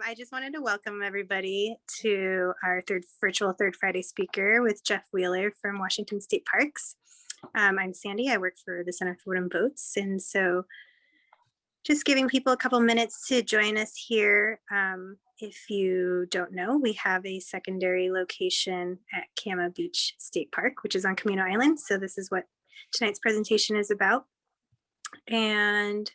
I just wanted to welcome everybody to our virtual Third Friday speaker with Jeff Wheeler from Washington State Parks. I'm Sandy. I work for the Center for Wooden Boats. And so just giving people a couple minutes to join us here. If you don't know, we have a secondary location at Cama Beach State Park, which is on Camino Island. So this is what tonight's presentation is about. And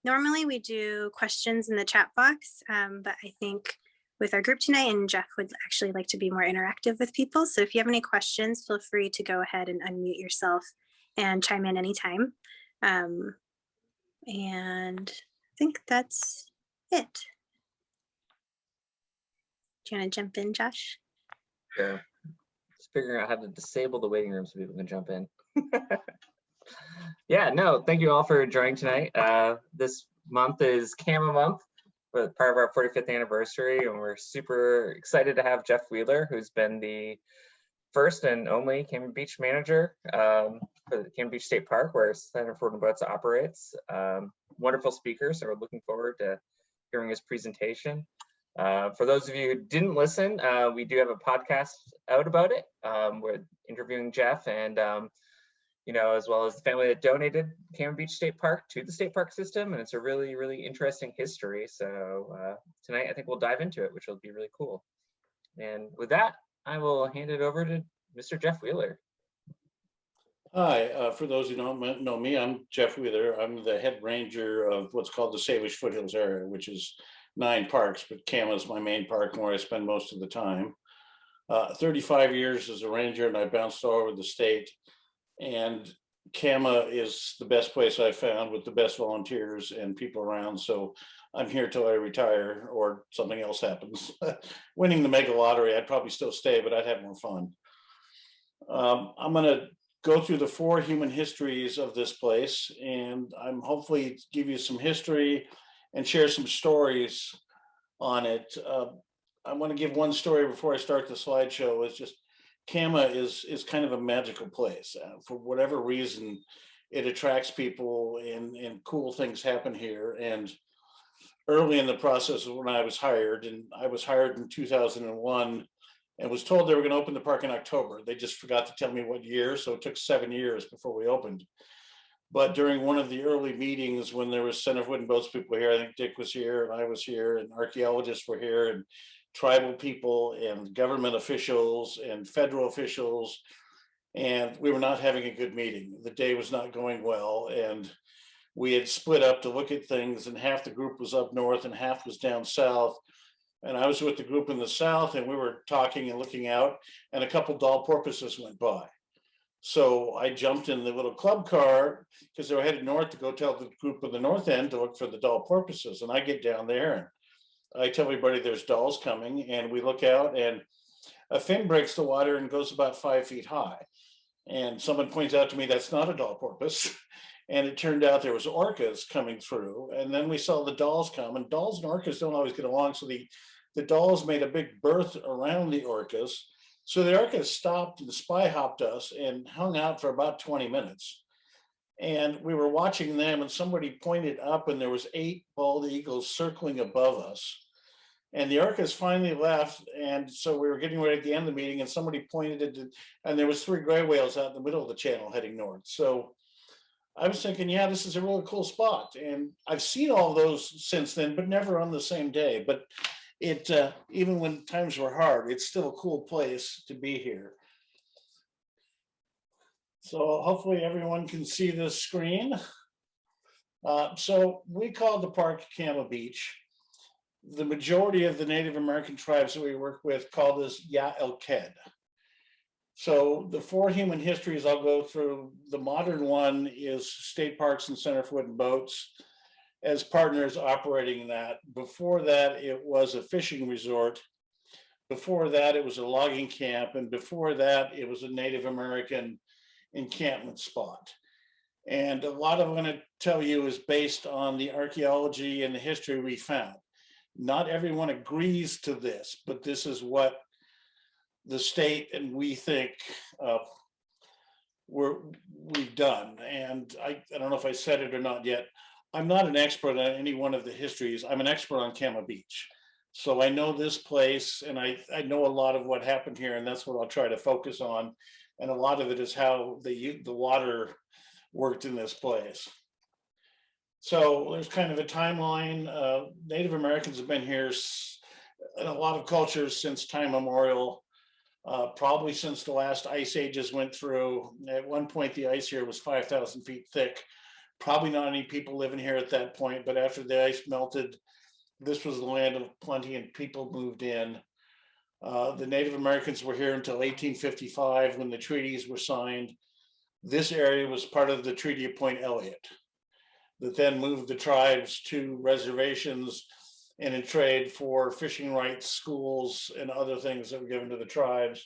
normally we do questions in the chat box, but I think with our group tonight, and Jeff would actually like to be more interactive with people. So if you have any questions, feel free to go ahead and unmute yourself and chime in anytime. And I think that's it. Do you want to jump in, Josh? Sure. Just figuring out how to disable the waiting room so people can jump in. Yeah, no, thank you all for joining tonight. This month is Cama month, for part of our 45th anniversary, and we're super excited to have Jeff Wheeler, who's been the first and only Cama Beach manager for the Cama Beach State Park, where Center for Wooden Boats operates. Wonderful speaker, so we're looking forward to hearing his presentation. For those of you who didn't listen, we do have a podcast out about it. We're interviewing Jeff and you know, as well as the family that donated Cama Beach State Park to the state park system. And it's a really, really interesting history. So tonight, I think we'll dive into it, which will be really cool. And with that, I will hand it over to Mr. Jeff Wheeler. Hi, for those who don't know me, I'm Jeff Wheeler. I'm the head ranger of what's called the Salish Foothills area, which is 9 parks, but Cama is my main park and where I spend most of the time. 35 years as a ranger, and I bounced all over the state. And Cama is the best place I've found with the best volunteers and people around. So I'm here till I retire or something else happens. Winning the mega lottery, I'd probably still stay, but I'd have more fun. I'm going to go through the 4 human histories of this place, and I'm hopefully give you some history and share some stories on it. I want to give one story before I start the slideshow. It's just Cama is kind of a magical place. For whatever reason, it attracts people and cool things happen here. And early in the process of when I was hired, and I was hired in 2001 and was told they were going to open the park in October. They just forgot to tell me what year, so it took 7 years before we opened. But during one of the early meetings when there was Center for Wooden Boats people here, I think Dick was here and I was here and archaeologists were here and tribal people and government officials and federal officials, and we were not having a good meeting. The day was not going well, and we had split up to look at things, and half the group was up north and half was down south. And I was with the group in the south, and we were talking and looking out, and a couple doll porpoises went by. So I jumped in the little club car because they were headed north to go tell the group in the north end to look for the doll porpoises. And I get down there and I tell everybody there's dolls coming, and we look out and a fin breaks the water and goes about 5 feet high. And someone points out to me that's not a doll porpoise. And it turned out there was orcas coming through. And then we saw the dolls come, and dolls and orcas don't always get along. So the dolls made a big berth around the orcas. So the orcas stopped and spy hopped us and hung out for about 20 minutes. And we were watching them, and somebody pointed up, and there was 8 bald eagles circling above us. And the orcas finally left, and so we were getting ready at the end of the meeting, and somebody pointed at it, and there was 3 gray whales out in the middle of the channel heading north. So I was thinking, yeah, this is a really cool spot. And I've seen all those since then, but never on the same day. But it, even when times were hard, it's still a cool place to be here. So hopefully everyone can see this screen. So we call the park Cama Beach. The majority of the Native American tribes that we work with call this Ya El Ked. So the 4 human histories I'll go through, the modern one is State Parks and Center for Wooden Boats as partners operating that. Before that, it was a fishing resort. Before that, it was a logging camp. And before that, it was a Native American encampment spot. And a lot of what I'm going to tell you is based on the archaeology and the history we found. Not everyone agrees to this, but this is what the state and we think we've done. And I don't know if I said it or not yet. I'm not an expert on any one of the histories. I'm an expert on Cama Beach. So I know this place, and I know a lot of what happened here, and that's what I'll try to focus on. And a lot of it is how the water worked in this place. So there's kind of a timeline. Native Americans have been here in a lot of cultures since time immemorial, probably since the last ice ages went through. At one point, the ice here was 5,000 feet thick. Probably not any people living here at that point, but after the ice melted, this was the land of plenty and people moved in. The Native Americans were here until 1855 when the treaties were signed. This area was part of the Treaty of Point Elliott that then moved the tribes to reservations and in trade for fishing rights, schools, and other things that were given to the tribes.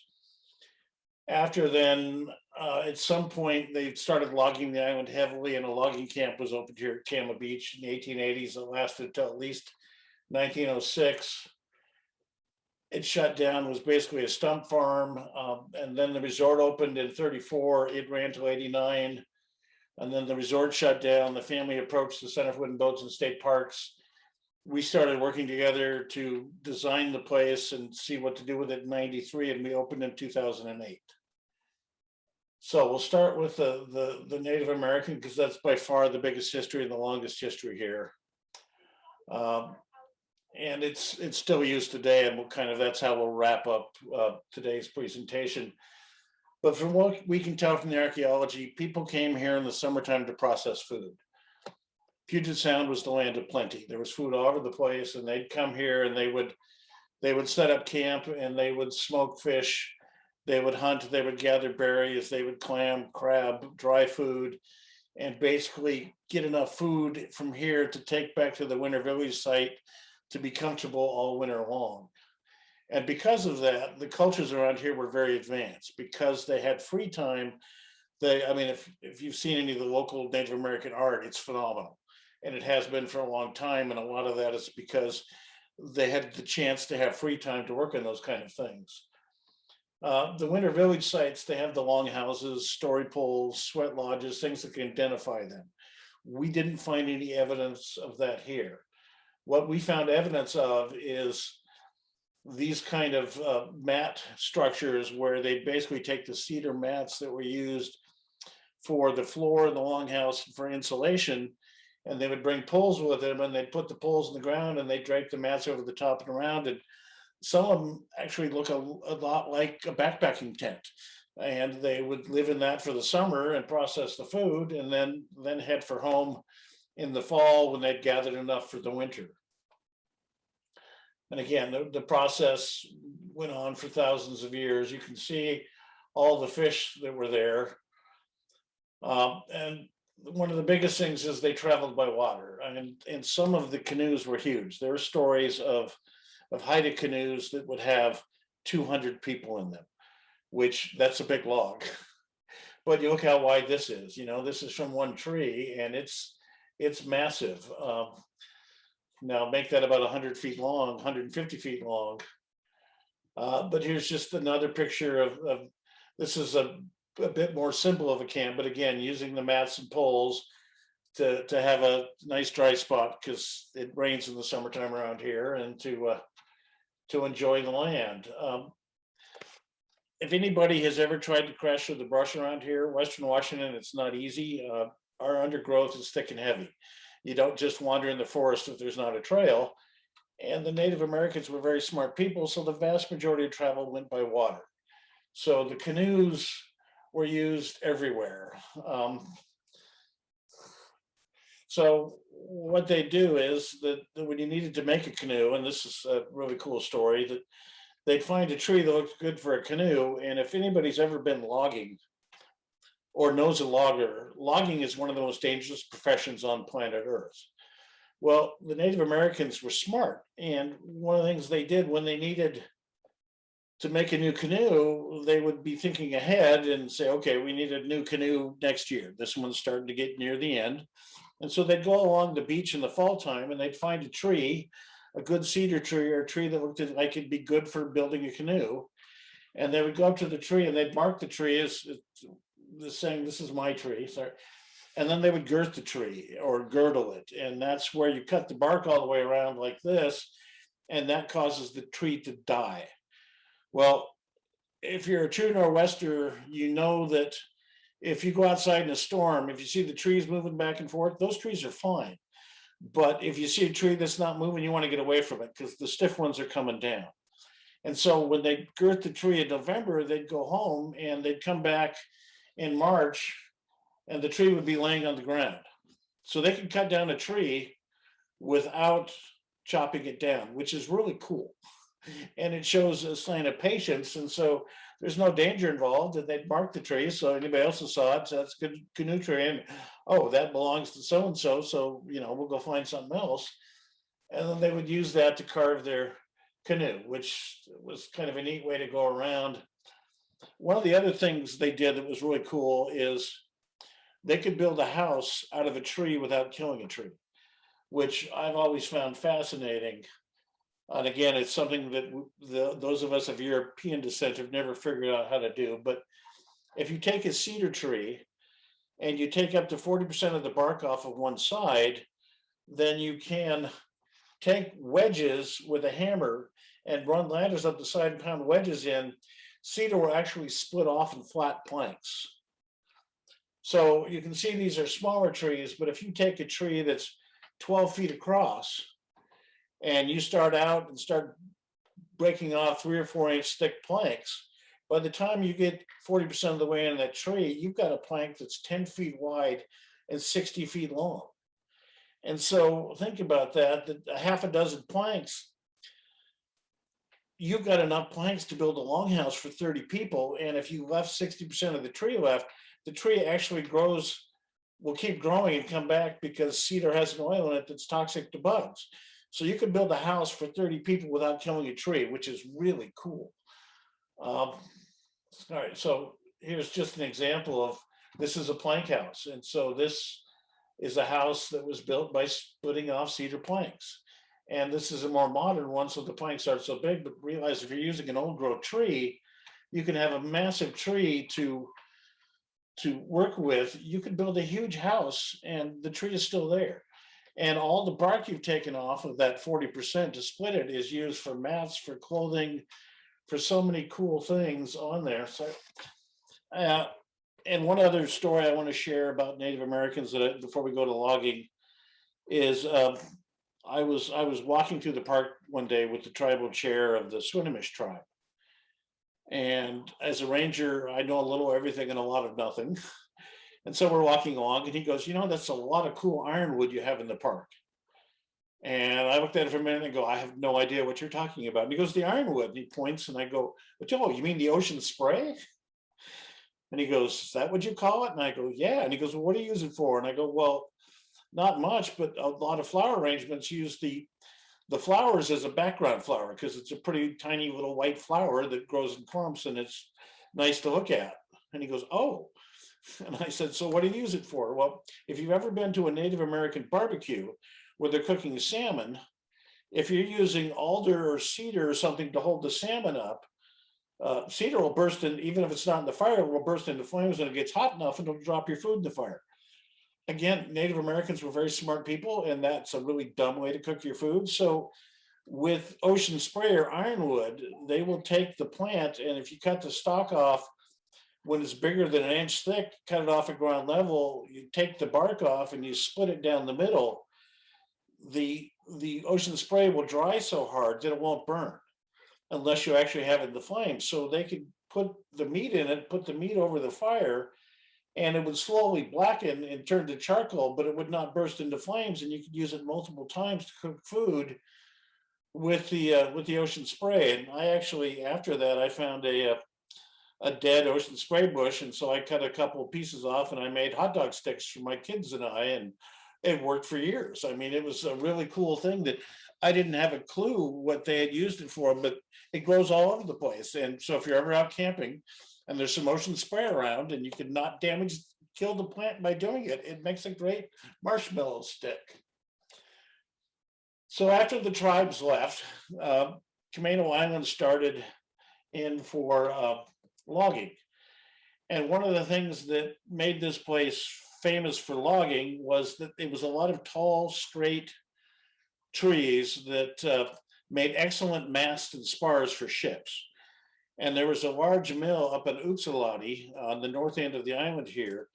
After then, at some point, they started logging the island heavily, and a logging camp was opened here at Cama Beach in the 1880s. It lasted until at least 1906. It shut down, was basically a stump farm, and then the resort opened in 34. It ran till 89. And then the resort shut down. The family approached the Center for Wooden Boats and State Parks. We started working together to design the place and see what to do with it in 93, and we opened in 2008. So we'll start with the Native American, because that's by far the biggest history and the longest history here. And it's still used today, and that's how we'll wrap up today's presentation. But from what we can tell from the archaeology, people came here in the summertime to process food. Puget Sound was the land of plenty. There was food all over the place, and they'd come here and they would set up camp and they would smoke fish, they would hunt, they would gather berries, they would clam, crab, dry food, and basically get enough food from here to take back to the winter village site to be comfortable all winter long. And because of that, the cultures around here were very advanced because they had free time. If you've seen any of the local Native American art, it's phenomenal. And it has been for a long time. And a lot of that is because they had the chance to have free time to work on those kind of things. The winter village sites, they have the long houses, story poles, sweat lodges, things that can identify them. We didn't find any evidence of that here. What we found evidence of is these kind of mat structures where they basically take the cedar mats that were used for the floor of the longhouse for insulation, and they would bring poles with them, and they'd put the poles in the ground and they drape the mats over the top and around. And some of them actually look a lot like a backpacking tent, and they would live in that for the summer and process the food, and then head for home in the fall when they'd gathered enough for the winter. And again, the process went on for thousands of years. You can see all the fish that were there. And one of the biggest things is they traveled by water. And some of the canoes were huge. There are stories of Haida canoes that would have 200 people in them, which that's a big log. But you look how wide this is. This is from one tree, and it's massive. Now make that about 100 feet long, 150 feet long. But here's just another picture of this is a bit more simple of a camp, but again, using the mats and poles to have a nice dry spot because it rains in the summertime around here, and to enjoy the land. If anybody has ever tried to crash through the brush around here, Western Washington, it's not easy. Our undergrowth is thick and heavy. You don't just wander in the forest if there's not a trail. And the Native Americans were very smart people, so the vast majority of travel went by water. So the canoes were used everywhere. So what they do is that when you needed to make a canoe, and this is a really cool story, that they'd find a tree that looks good for a canoe. And if anybody's ever been logging or knows a logger, logging is one of the most dangerous professions on planet Earth. Well, the Native Americans were smart. And one of the things they did when they needed to make a new canoe, they would be thinking ahead and say, okay, we need a new canoe next year. This one's starting to get near the end. And so they'd go along the beach in the fall time and they'd find a tree, a good cedar tree or a tree that looked like it'd be good for building a canoe. And they would go up to the tree and they'd mark the tree as saying, this is my tree. Sorry. and then they would girth the tree or girdle it. And that's where you cut the bark all the way around like this, and that causes the tree to die. Well, if you're a true Nor'wester, you know that if you go outside in a storm, if you see the trees moving back and forth, those trees are fine. But if you see a tree that's not moving, you want to get away from it because the stiff ones are coming down. And so when they girth the tree in November, they'd go home and they'd come back in March and the tree would be laying on the ground. So they could cut down a tree without chopping it down, which is really cool. And it shows a sign of patience. And so there's no danger involved. And they'd mark the tree. So anybody else who saw it, so that's a good canoe tree. And oh, that belongs to so-and-so. So, we'll go find something else. And then they would use that to carve their canoe, which was kind of a neat way to go around. One of the other things they did that was really cool is they could build a house out of a tree without killing a tree, which I've always found fascinating. And again, it's something that those of us of European descent have never figured out how to do. But if you take a cedar tree and you take up to 40% of the bark off of one side, then you can take wedges with a hammer and run ladders up the side and pound wedges in. Cedar will actually split off in flat planks. So you can see these are smaller trees, but if you take a tree that's 12 feet across and you start out and start breaking off 3 or 4 inch thick planks, by the time you get 40% of the way in that tree, you've got a plank that's 10 feet wide and 60 feet long. And so think about that a half a dozen planks, you've got enough planks to build a longhouse for 30 people. And if you left 60% of the tree left, the tree actually will keep growing and come back because cedar has an oil in it that's toxic to bugs. So you can build a house for 30 people without killing a tree, which is really cool. All right, so here's just an example of, this is a plank house. And so this is a house that was built by splitting off cedar planks. And this is a more modern one, so the planks aren't so big, but realize if you're using an old growth tree, you can have a massive tree to work with. You can build a huge house and the tree is still there. And all the bark you've taken off of that 40% to split it is used for mats, for clothing, for so many cool things on there. So, and one other story I want to share about Native Americans before we go to logging is I was walking through the park one day with the tribal chair of the Swinomish tribe. And as a ranger, I know a little everything and a lot of nothing. And so we're walking along and he goes, that's a lot of cool ironwood you have in the park. And I looked at it for a minute and go, I have no idea what you're talking about. And he goes, the ironwood. And he points and I go, oh, you mean the ocean spray? And he goes, is that what you call it? And I go, yeah. And he goes, well, what do you use it for? And I go, well, not much, but a lot of flower arrangements use the flowers as a background flower because it's a pretty tiny little white flower that grows in clumps and it's nice to look at. And he goes, oh. And I said, so what do you use it for? Well, if you've ever been to a Native American barbecue where they're cooking salmon, if you're using alder or cedar or something to hold the salmon up, cedar will burst in, even if it's not in the fire, it will burst into flames when it gets hot enough and it'll drop your food in the fire. Again, Native Americans were very smart people, and that's a really dumb way to cook your food. So with ocean spray or ironwood, they will take the plant, and if you cut the stalk off when it's bigger than an inch thick, cut it off at ground level, you take the bark off and you split it down the middle, the ocean spray will dry so hard that it won't burn unless you actually have it in the flames. So they could put the meat in it, put the meat over the fire, and it would slowly blacken and turn to charcoal, but it would not burst into flames. And you could use it multiple times to cook food with the ocean spray. And I actually, after that, I found a dead ocean spray bush, and so I cut a couple of pieces off, and I made hot dog sticks for my kids and I, and it worked for years. I mean, it was a really cool thing that I didn't have a clue what they had used it for, but it grows all over the place. And so if you're ever out camping and there's some ocean spray around and you can not kill the plant by doing it, it makes a great marshmallow stick. So after the tribes left, Camano Island started in for logging. And one of the things that made this place famous for logging was that it was a lot of tall, straight trees that made excellent masts and spars for ships. And there was a large mill up in Utsalati on the north end of the island here,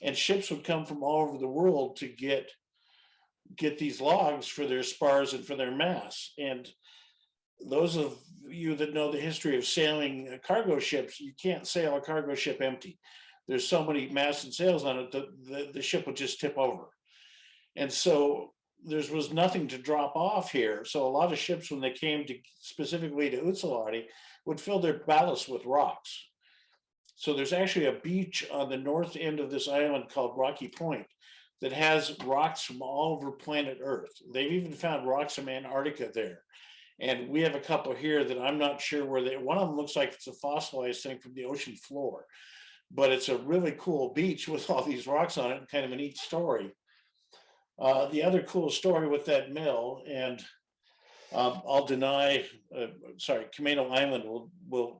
and ships would come from all over the world to get these logs for their spars and for their masts. And those of you that know the history of sailing cargo ships, you can't sail a cargo ship empty. There's so many masts and sails on it that the ship would just tip over. And so there was nothing to drop off here. So a lot of ships, when they came to specifically to Utsalati, would fill their ballast with rocks. So there's actually a beach on the north end of this island called Rocky Point that has rocks from all over planet Earth. They've even found rocks from Antarctica there. And we have a couple here that I'm not sure where they, one of them looks like it's a fossilized thing from the ocean floor, but it's a really cool beach with all these rocks on it and kind of a neat story. The other cool story with that mill, and I'll deny, Camano Island will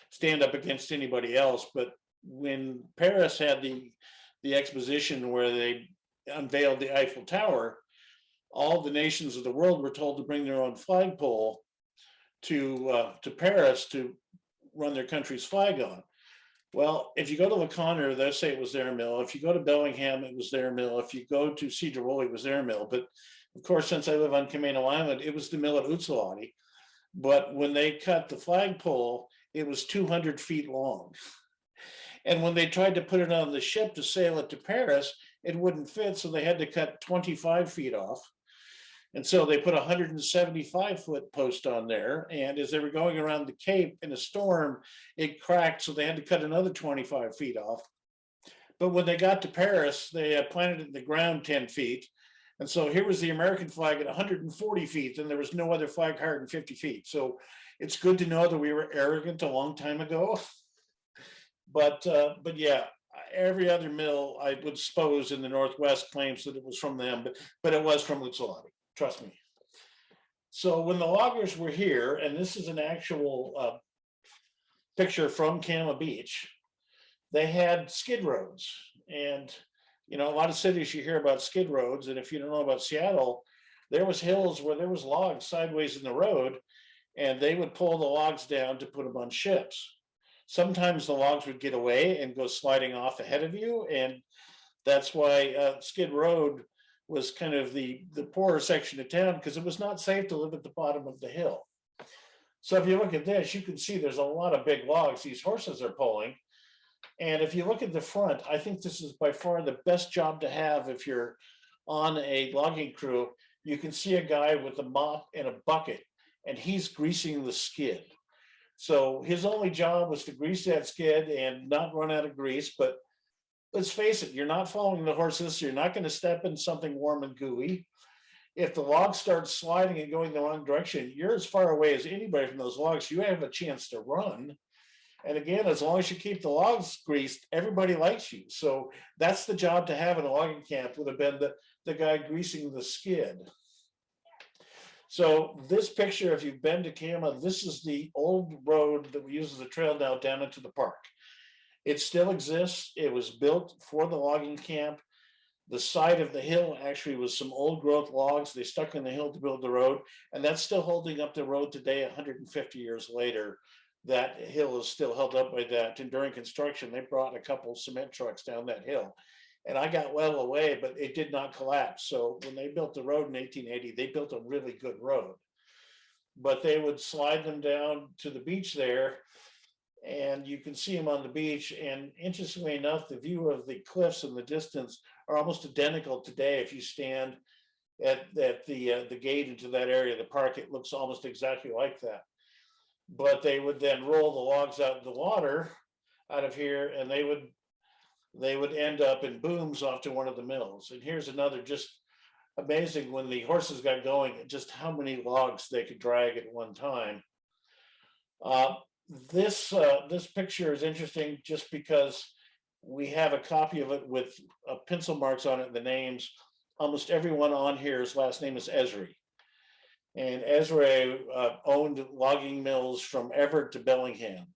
stand up against anybody else, but when Paris had the exposition where they unveiled the Eiffel Tower, all the nations of the world were told to bring their own flagpole to Paris to run their country's flag on. Well, if you go to Le Conner, they'll say it was their mill. If you go to Bellingham, it was their mill. If you go to Cedar, it was their mill. But of course, since I live on Camano Island, it was the mill at Utsalati. But when they cut the flagpole, it was 200 feet long. And when they tried to put it on the ship to sail it to Paris, it wouldn't fit. So they had to cut 25 feet off. And so they put a 175-foot post on there. And as they were going around the Cape in a storm, it cracked. So they had to cut another 25 feet off. But when they got to Paris, they planted it in the ground 10 feet. And so here was the American flag at 140 feet, and there was no other flag higher than 50 feet. So it's good to know that we were arrogant a long time ago. But yeah, every other mill I would suppose in the Northwest claims that it was from them, but it was from Utsalati, trust me. So when the loggers were here, and this is an actual picture from Cama Beach, they had skid roads. And you know, a lot of cities you hear about skid roads, and if you don't know about Seattle, there was hills where there was logs sideways in the road, and they would pull the logs down to put them on ships. Sometimes the logs would get away and go sliding off ahead of you, and that's why Skid Road was kind of the poorer section of town, because it was not safe to live at the bottom of the hill. So if you look at this, you can see there's a lot of big logs these horses are pulling. And if you look at the front, I think this is by far the best job to have if you're on a logging crew. You can see a guy with a mop and a bucket, and he's greasing the skid. So his only job was to grease that skid and not run out of grease. But let's face it, you're not following the horses. So you're not going to step in something warm and gooey. If the log starts sliding and going the wrong direction, you're as far away as anybody from those logs. You have a chance to run. And again, as long as you keep the logs greased, everybody likes you. So that's the job to have in a logging camp, would have been the guy greasing the skid. So this picture, if you've been to Cama, this is the old road that we use as a trail now down into the park. It still exists. It was built for the logging camp. The side of the hill actually was some old growth logs. They stuck in the hill to build the road, and that's still holding up the road today, 150 years later. That hill is still held up by that. And during construction, they brought a couple of cement trucks down that hill. And I got well away, but it did not collapse. So when they built the road in 1880, they built a really good road. But they would slide them down to the beach there, and you can see them on the beach. And interestingly enough, the view of the cliffs in the distance are almost identical today. If you stand at the gate into that area of the park, it looks almost exactly like that. But they would then roll the logs out in the water out of here, and they would end up in booms off to one of the mills. And here's another just amazing, when the horses got going, just how many logs they could drag at one time. This picture is interesting just because we have a copy of it with pencil marks on it, the names. Almost everyone on here's last name is Esri. And Esri owned logging mills from Everett to Bellingham.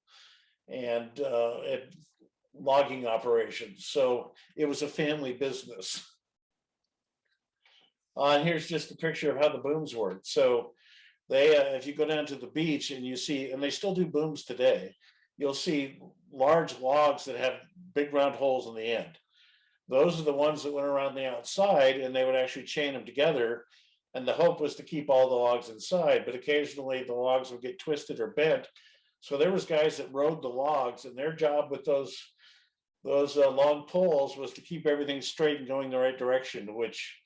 And logging operations. So it was a family business. Here's just a picture of how the booms worked. So they, if you go down to the beach and you see, and they still do booms today, you'll see large logs that have big round holes in the end. Those are the ones that went around the outside, and they would actually chain them together. And the hope was to keep all the logs inside, but occasionally the logs would get twisted or bent. So there was guys that rode the logs, and their job with those long poles was to keep everything straight and going the right direction, which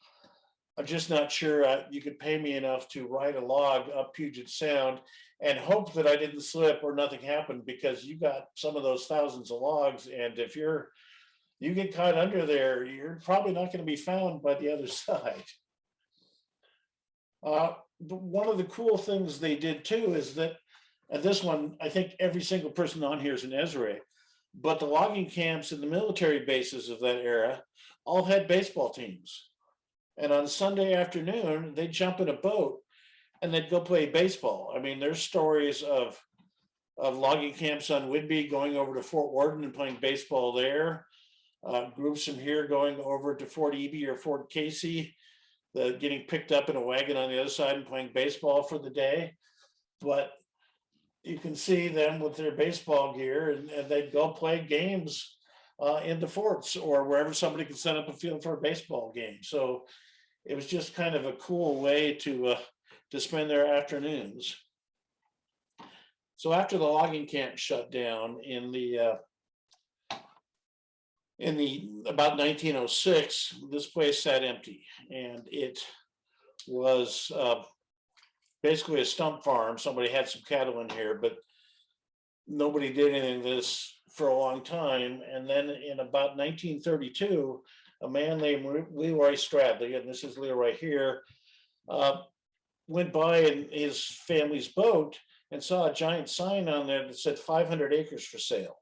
I'm just not sure you could pay me enough to ride a log up Puget Sound and hope that I didn't slip or nothing happened, because you got some of those thousands of logs, and if you get caught under there, you're probably not going to be found by the other side. One of the cool things they did too is that, and this one, I think every single person on here is an Esri, but the logging camps and the military bases of that era all had baseball teams. And on Sunday afternoon, they'd jump in a boat and they'd go play baseball. I mean, there's stories of logging camps on Whidbey going over to Fort Worden and playing baseball there. Groups from here going over to Fort Eby or Fort Casey, getting picked up in a wagon on the other side and playing baseball for the day. But you can see them with their baseball gear, and they'd go play games in the forts or wherever somebody could set up a field for a baseball game. So it was just kind of a cool way to spend their afternoons. So after the logging camp shut down in about 1906, this place sat empty, and it was basically a stump farm. Somebody had some cattle in here, but nobody did anything this for a long time. And then in about 1932, a man named Leroy Stradley, and this is Leroy here, went by in his family's boat and saw a giant sign on there that said 500 acres for sale.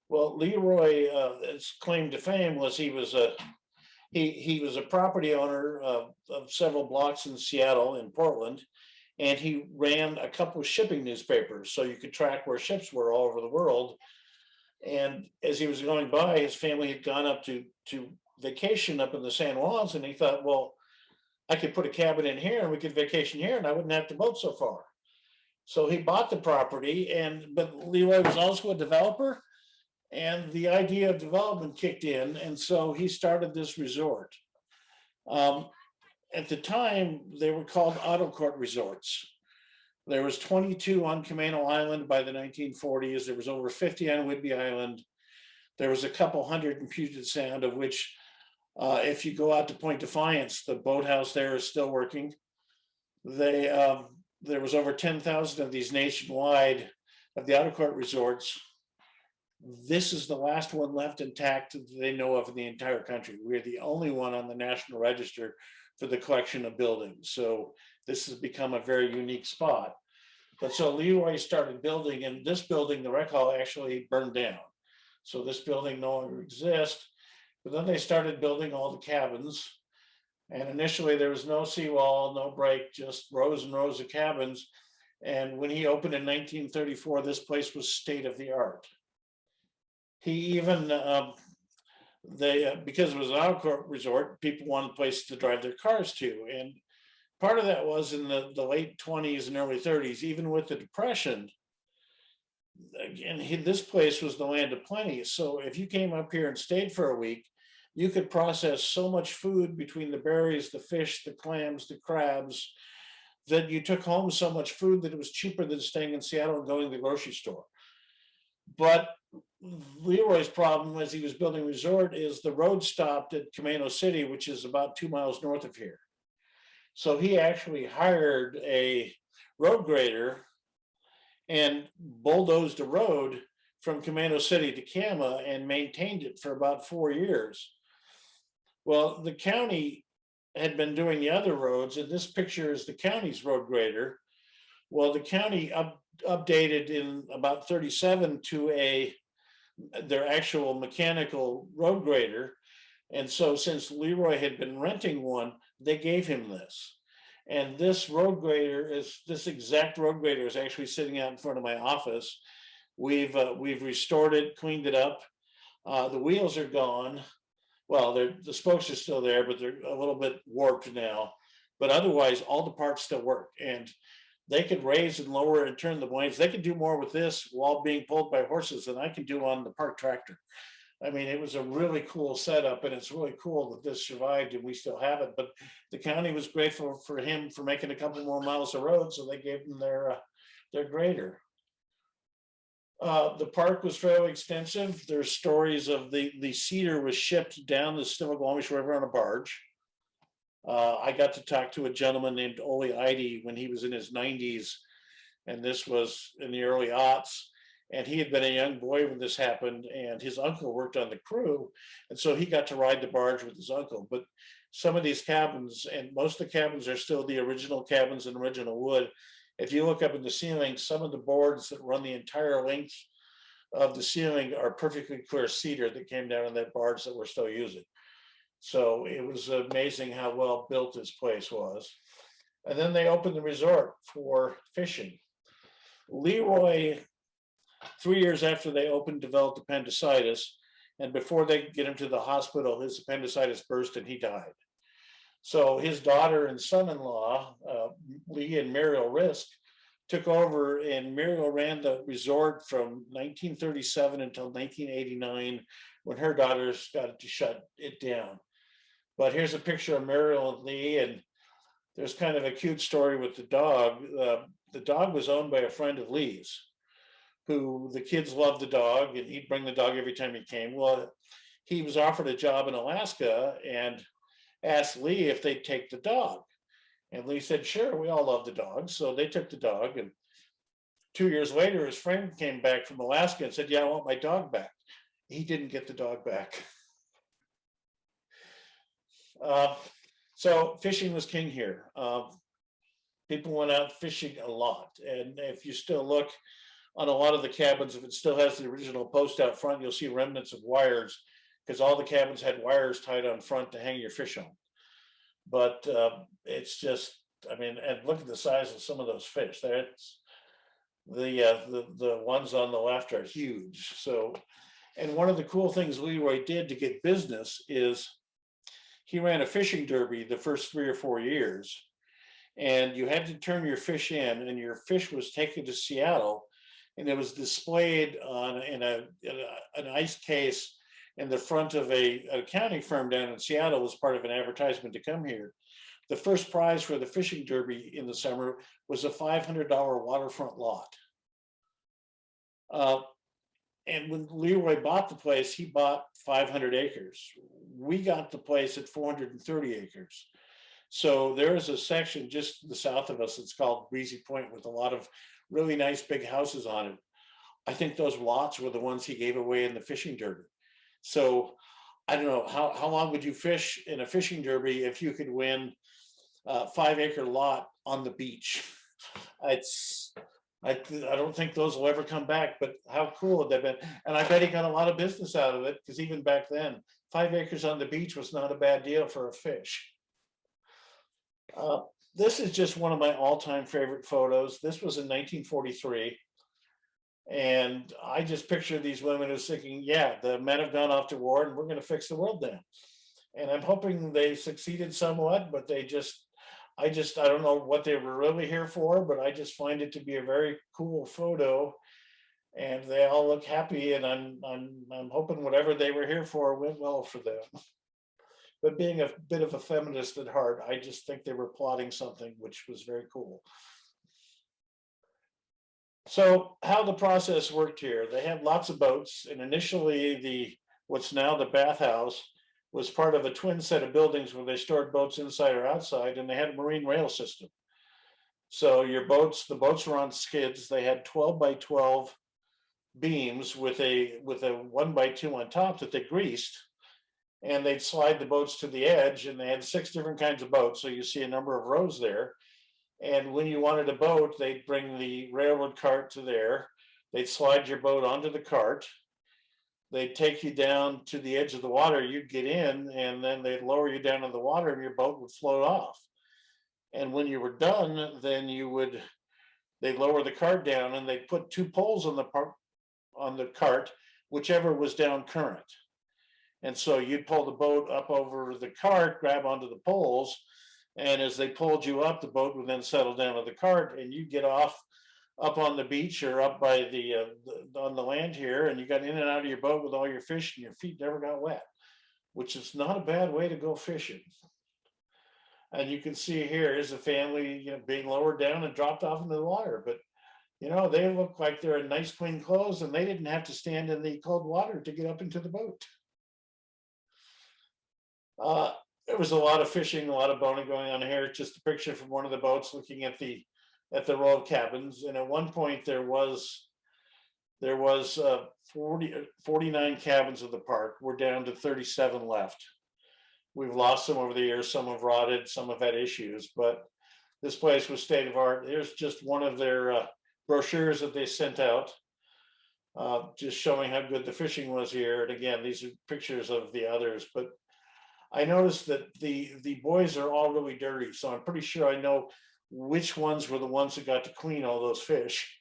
Well, Leroy, his claim to fame was he was a property owner of several blocks in Seattle and Portland, and he ran a couple of shipping newspapers so you could track where ships were all over the world. And as he was going by, his family had gone up to vacation up in the San Juans, and he thought, well, I could put a cabin in here and we could vacation here and I wouldn't have to boat so far. So he bought the property, but Leroy was also a developer, and the idea of development kicked in, and so he started this resort. At the time, they were called auto court resorts. There was 22 on Camano Island by the 1940s. There was over 50 on Whidbey Island. There was a couple hundred in Puget Sound, of which, if you go out to Point Defiance, the boathouse there is still working. There was over 10,000 of these nationwide of the auto court resorts. This is the last one left intact that they know of in the entire country. We're the only one on the National Register for the collection of buildings. So this has become a very unique spot. But so Leroy started building, and this building, the rec hall, actually burned down. So this building no longer exists. But then they started building all the cabins. And initially there was no seawall, no break, just rows and rows of cabins. And when he opened in 1934, this place was state of the art. He even, because it was an auto court resort, people wanted a place to drive their cars to. And part of that was in the late 20s and early 30s, even with the Depression, again, this place was the land of plenty. So if you came up here and stayed for a week, you could process so much food between the berries, the fish, the clams, the crabs, that you took home so much food that it was cheaper than staying in Seattle and going to the grocery store. But Leroy's problem as he was building a resort is the road stopped at Camano City, which is about 2 miles north of here. So he actually hired a road grader and bulldozed a road from Camano City to Cama and maintained it for about 4 years. Well, the county had been doing the other roads, and this picture is the county's road grader. Well, the county updated in about 37 to their actual mechanical road grader. And so since Leroy had been renting one, they gave him this. And this exact road grader is actually sitting out in front of my office. We've restored it, cleaned it up. The wheels are gone. Well, the spokes are still there, but they're a little bit warped now. But otherwise, all the parts still work, and they could raise and lower and turn the blades. They could do more with this while being pulled by horses than I can do on the park tractor. I mean, it was a really cool setup, and it's really cool that this survived and we still have it. But the county was grateful for him for making a couple more miles of road, so they gave him their grader. The park was fairly extensive. There's stories of the cedar was shipped down the Stimmagwamish River on a barge. I got to talk to a gentleman named Ole Eide when he was in his 90s, and this was in the early aughts. And he had been a young boy when this happened, and his uncle worked on the crew, and so he got to ride the barge with his uncle. But some of these cabins, and most of the cabins are still the original cabins and original wood. If you look up in the ceiling, some of the boards that run the entire length of the ceiling are perfectly clear cedar that came down in that barge that we're still using. So it was amazing how well built this place was. And then they opened the resort for fishing. Leroy, 3 years after they opened, developed appendicitis. And before they could get him to the hospital, his appendicitis burst and he died. So his daughter and son-in-law, Lee and Muriel Risk, took over, and Muriel ran the resort from 1937 until 1989, when her daughters got to shut it down. But here's a picture of Muriel and Lee, and there's kind of a cute story with the dog. The dog was owned by a friend of Lee's, who the kids loved the dog, and he'd bring the dog every time he came. Well, he was offered a job in Alaska and asked Lee if they'd take the dog. And Lee said, sure, we all love the dog. So they took the dog, and 2 years later, his friend came back from Alaska and said, yeah, I want my dog back. He didn't get the dog back. So fishing was king here. People went out fishing a lot. And if you still look on a lot of the cabins, if it still has the original post out front, you'll see remnants of wires, because all the cabins had wires tied on front to hang your fish on. But it's just, I mean, and look at the size of some of those fish. That's the ones on the left are huge. So, and one of the cool things Leroy did to get business is he ran a fishing derby the first 3 or 4 years, and you had to turn your fish in, and your fish was taken to Seattle, and it was displayed on in an ice case in the front of a accounting firm down in Seattle as part of an advertisement to come here. The first prize for the fishing derby in the summer was a $500 waterfront lot. And when Leroy bought the place, he bought 500 acres. We got the place at 430 acres. So there is a section just to the south of us, it's called Breezy Point, with a lot of really nice big houses on it. I think those lots were the ones he gave away in the fishing derby. So I don't know, how long would you fish in a fishing derby if you could win a 5 acre lot on the beach? I don't think those will ever come back, but how cool would that have been? And I bet he got a lot of business out of it, because even back then, 5 acres on the beach was not a bad deal for a fish. This is just one of my all-time favorite photos. This was in 1943. And I just picture these women who's thinking, yeah, the men have gone off to war and we're going to fix the world now. And I'm hoping they succeeded somewhat, but I don't know what they were really here for, but I just find it to be a very cool photo, and they all look happy, and I'm hoping whatever they were here for went well for them. But being a bit of a feminist at heart, I just think they were plotting something, which was very cool. So how the process worked here, they had lots of boats, and initially what's now the bathhouse was part of a twin set of buildings where they stored boats inside or outside, and they had a marine rail system. So the boats were on skids. They had 12 by 12 beams with a 1 by 2 on top that they greased, and they'd slide the boats to the edge, and they had 6 different kinds of boats. So you see a number of rows there. And when you wanted a boat, they'd bring the railroad cart to there. They'd slide your boat onto the cart. They'd take you down to the edge of the water. You'd get in, and then they'd lower you down in the water, and your boat would float off. And when you were done, then they'd lower the cart down, and they'd put 2 poles on the the cart, whichever was down current. And so you'd pull the boat up over the cart, grab onto the poles, and as they pulled you up, the boat would then settle down to the cart, and you get off up on the beach or up by on the land here, and you got in and out of your boat with all your fish, and your feet never got wet, which is not a bad way to go fishing. And you can see here is a family, you know, being lowered down and dropped off into the water, but you know, they look like they're in nice clean clothes, and they didn't have to stand in the cold water to get up into the boat. There was a lot of fishing, a lot of boating going on here. Just a picture from one of the boats looking at the row of cabins. And at one point there was 49 cabins of the park. We're down to 37 left. We've lost some over the years. Some have rotted, some have had issues, but this place was state of art. Here's just one of their brochures that they sent out, just showing how good the fishing was here. And again, these are pictures of the others, but I noticed that the boys are all really dirty, so I'm pretty sure I know which ones were the ones that got to clean all those fish.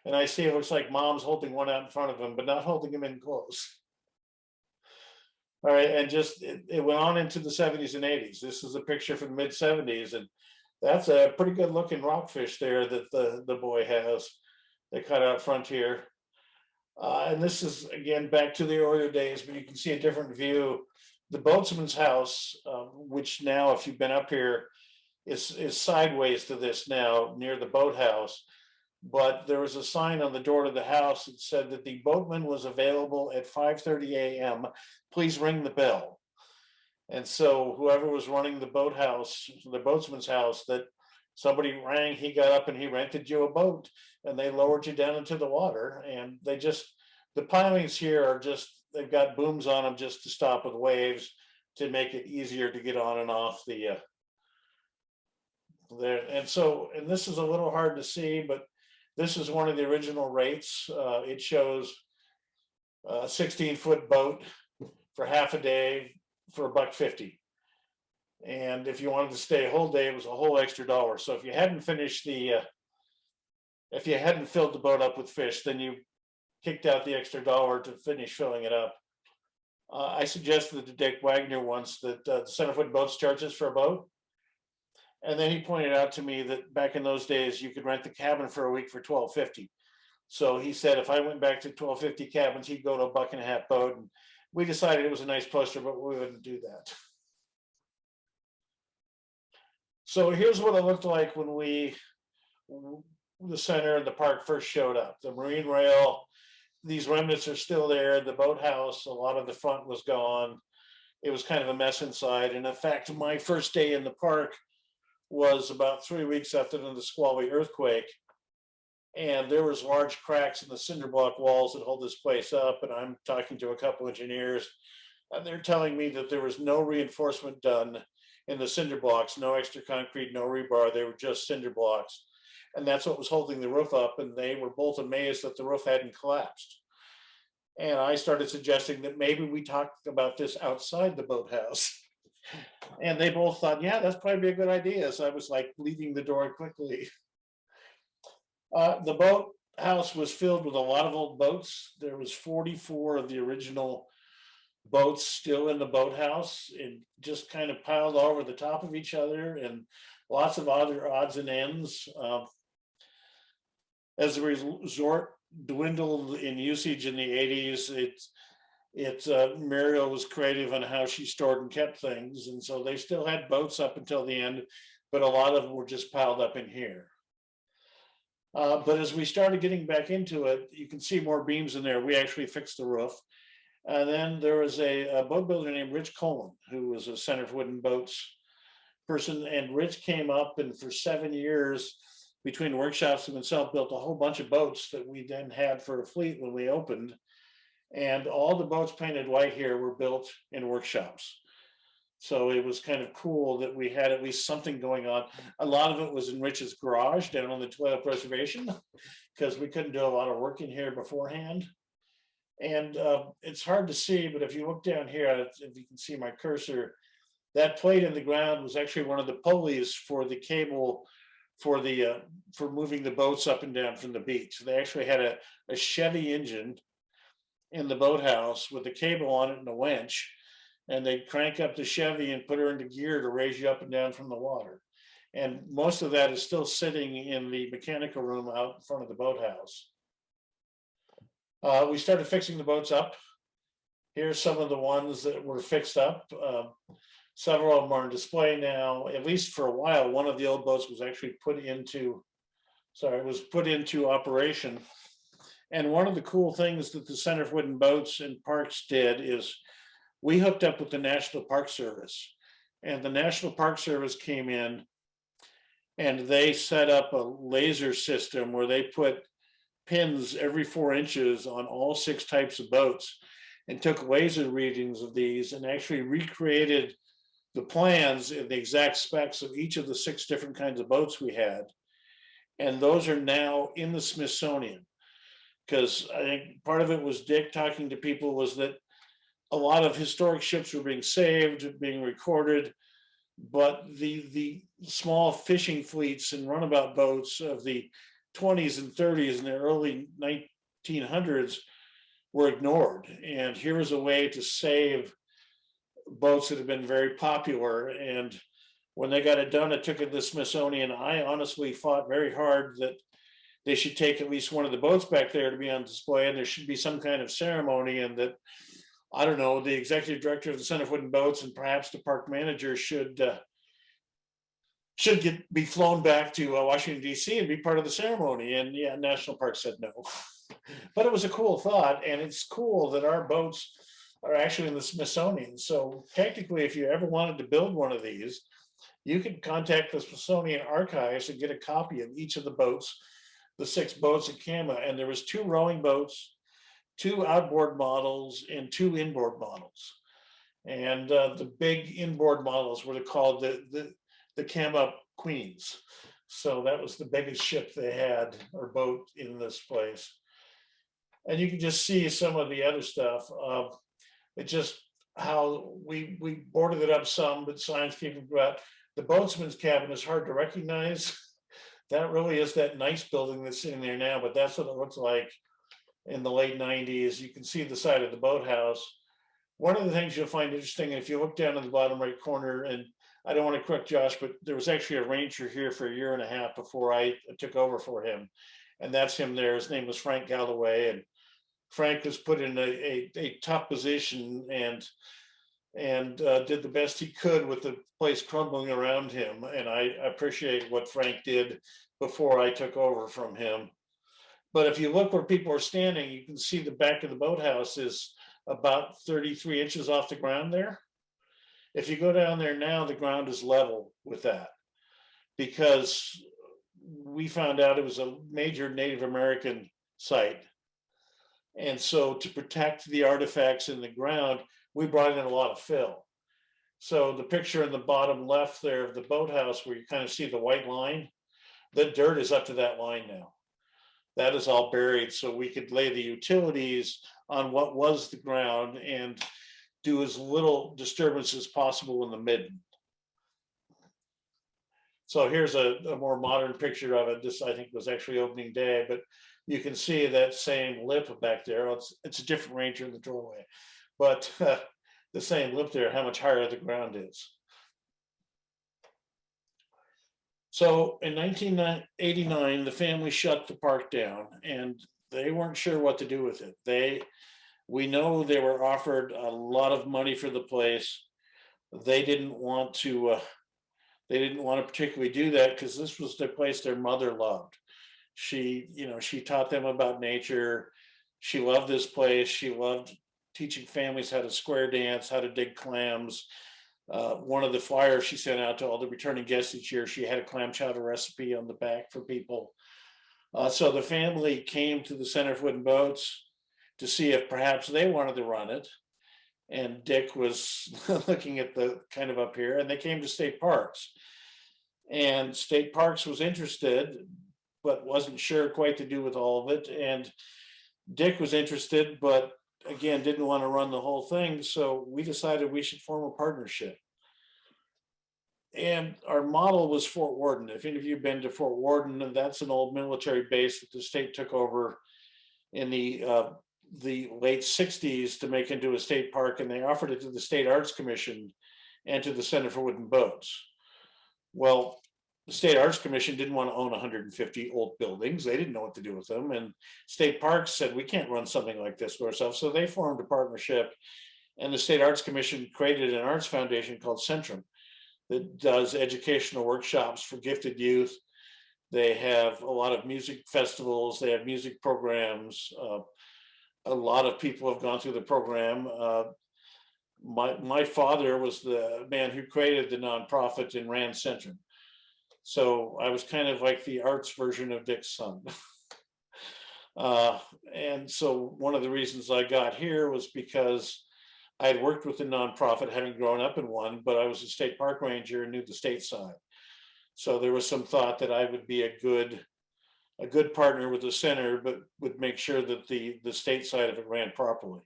And I see it looks like mom's holding one out in front of him, but not holding him in close. All right, and just it went on into the 70s and 80s. This is a picture from the mid 70s, and that's a pretty good looking rockfish there that the boy has. They cut out front here. And this is again back to the earlier days, but you can see a different view. The boatsman's house, which now, if you've been up here, is sideways to this now near the boathouse. But there was a sign on the door to the house that said that the boatman was available at 5:30 a.m. Please ring the bell. And so whoever was running the boathouse, the boatsman's house, that somebody rang, he got up and he rented you a boat, and they lowered you down into the water. And they just, the pilings here are just, they've got booms on them just to stop with waves to make it easier to get on and off the there. And so, and this is a little hard to see, but this is one of the original rates. It shows a 16-foot boat for half a day for $1.50. And if you wanted to stay a whole day, it was a whole extra $1. So if you hadn't finished if you hadn't filled the boat up with fish, then you kicked out the extra $1 to finish filling it up. I suggested to Dick Wagner once that the Centerfoot Boats charges for a boat. And then he pointed out to me that back in those days, you could rent the cabin for a week for $12.50. So he said, if I went back to $12.50 cabins, he'd go to a $1.50 boat. And we decided it was a nice poster, but we wouldn't do that. So here's what it looked like when the center of the park first showed up. The marine rail, these remnants are still there. The boathouse, a lot of the front was gone. It was kind of a mess inside. And in fact, my first day in the park was about 3 weeks after the Nisqually earthquake. And there was large cracks in the cinder block walls that hold this place up. And I'm talking to a couple engineers, and they're telling me that there was no reinforcement done in the cinder blocks, no extra concrete, no rebar. They were just cinder blocks. And that's what was holding the roof up. And they were both amazed that the roof hadn't collapsed. And I started suggesting that maybe we talked about this outside the boathouse. And they both thought, yeah, that's probably a good idea. So I was like leaving the door quickly. The boathouse was filled with a lot of old boats. There was 44 of the original boats still in the boathouse, and just kind of piled over the top of each other, and lots of other odds and ends. As the resort dwindled in usage in the 80s, Muriel was creative on how she stored and kept things, and so they still had boats up until the end, but a lot of them were just piled up in here. But as we started getting back into it, you can see more beams in there. We actually fixed the roof. And then there was a boat builder named Rich Coleman, who was a Center for Wooden Boats person. And Rich came up, and for 7 years, between workshops and himself, built a whole bunch of boats that we then had for a fleet when we opened. And all the boats painted white here were built in workshops. So it was kind of cool that we had at least something going on. A lot of it was in Rich's garage down on the Twilight Reservation, because we couldn't do a lot of work in here beforehand. And it's hard to see, but if you look down here, if you can see my cursor, that plate in the ground was actually one of the pulleys for the cable for the for moving the boats up and down from the beach. They actually had a Chevy engine in the boathouse with a cable on it and a winch, and they'd crank up the Chevy and put her into gear to raise you up and down from the water. And most of that is still sitting in the mechanical room out in front of the boathouse. We started fixing the boats up. Here's some of the ones that were fixed up. Several of them are on display now, at least for a while. One of the old boats was actually put into operation. And one of the cool things that the Center for Wooden Boats and Parks did is we hooked up with the National Park Service. And the National Park Service came in and they set up a laser system where they put pins every 4 inches on all 6 types of boats and took laser readings of these and actually recreated the plans and the exact specs of each of the 6 different kinds of boats we had. And those are now in the Smithsonian. Because I think part of it was Dick talking to people was that a lot of historic ships were being saved, being recorded, but the small fishing fleets and runabout boats of the 20s and 30s and the early 1900s were ignored. And here was a way to save boats that have been very popular. And when they got it done, it took it to the Smithsonian. I honestly fought very hard that they should take at least one of the boats back there to be on display, and there should be some kind of ceremony, and that, I don't know, the executive director of the Center for Wooden Boats and perhaps the park manager should be flown back to Washington, D.C. and be part of the ceremony. And yeah, National Park said no. But it was a cool thought, and it's cool that our boats are actually in the Smithsonian. So technically, if you ever wanted to build one of these, you could contact the Smithsonian Archives and get a copy of each of the boats, the 6 boats at Cama. And there was 2 rowing boats, 2 outboard models, and 2 inboard models. And the big inboard models were called the Cama Queens. So that was the biggest ship they had, or boat, in this place. And you can just see some of the other stuff. It's just how we boarded it up some, but signs came about. The boatsman's cabin is hard to recognize. That really is that nice building that's sitting there now, but that's what it looks like in the late 90s. You can see the side of the boathouse. One of the things you'll find interesting, if you look down in the bottom right corner, and I don't want to correct Josh, but there was actually a ranger here for 1.5 years before I took over for him. And that's him there. His name was Frank Galloway. And Frank was put in a tough position and did the best he could with the place crumbling around him. And I appreciate what Frank did before I took over from him. But if you look where people are standing, you can see the back of the boathouse is about 33 inches off the ground there. If you go down there now, the ground is level with that, because we found out it was a major Native American site. And so to protect the artifacts in the ground, we brought in a lot of fill. So the picture in the bottom left there of the boathouse, where you kind of see the white line, the dirt is up to that line now. That is all buried, so we could lay the utilities on what was the ground and do as little disturbance as possible in the midden. So here's a more modern picture of it. This, I think, was actually opening day, but you can see that same lip back there. It's a different ranger in the doorway, but the same lip there, how much higher the ground is. So in 1989, the family shut the park down, and they weren't sure what to do with it. We know they were offered a lot of money for the place. They didn't want to particularly do that, because this was the place their mother loved. She taught them about nature. She loved this place. She loved teaching families how to square dance, how to dig clams. One of the flyers she sent out to all the returning guests each year, she had a clam chowder recipe on the back for people. So the family came to the Center for Wooden Boats to see if perhaps they wanted to run it. And Dick was looking at the kind of up here, and they came to State Parks. And State Parks was interested, but wasn't sure quite to do with all of it. And Dick was interested, but again, didn't want to run the whole thing. So we decided we should form a partnership. And our model was Fort Worden. If any of you have been to Fort Worden, and that's an old military base that the state took over in the late 60s to make into a state park, and they offered it to the State Arts Commission and to the Center for Wooden Boats. Well, the State Arts Commission didn't want to own 150 old buildings. They didn't know what to do with them. And state parks said, we can't run something like this for ourselves. So they formed a partnership, and the State Arts Commission created an arts foundation called Centrum that does educational workshops for gifted youth. They have a lot of music festivals. They have music programs. A lot of people have gone through the program. My father was the man who created the nonprofit and ran Centrum. So I was kind of like the arts version of Dick's son. And so one of the reasons I got here was because I had worked with the nonprofit, having grown up in one, but I was a state park ranger and knew the state side. So there was some thought that I would be a good partner with the center, but would make sure that the state side of it ran properly.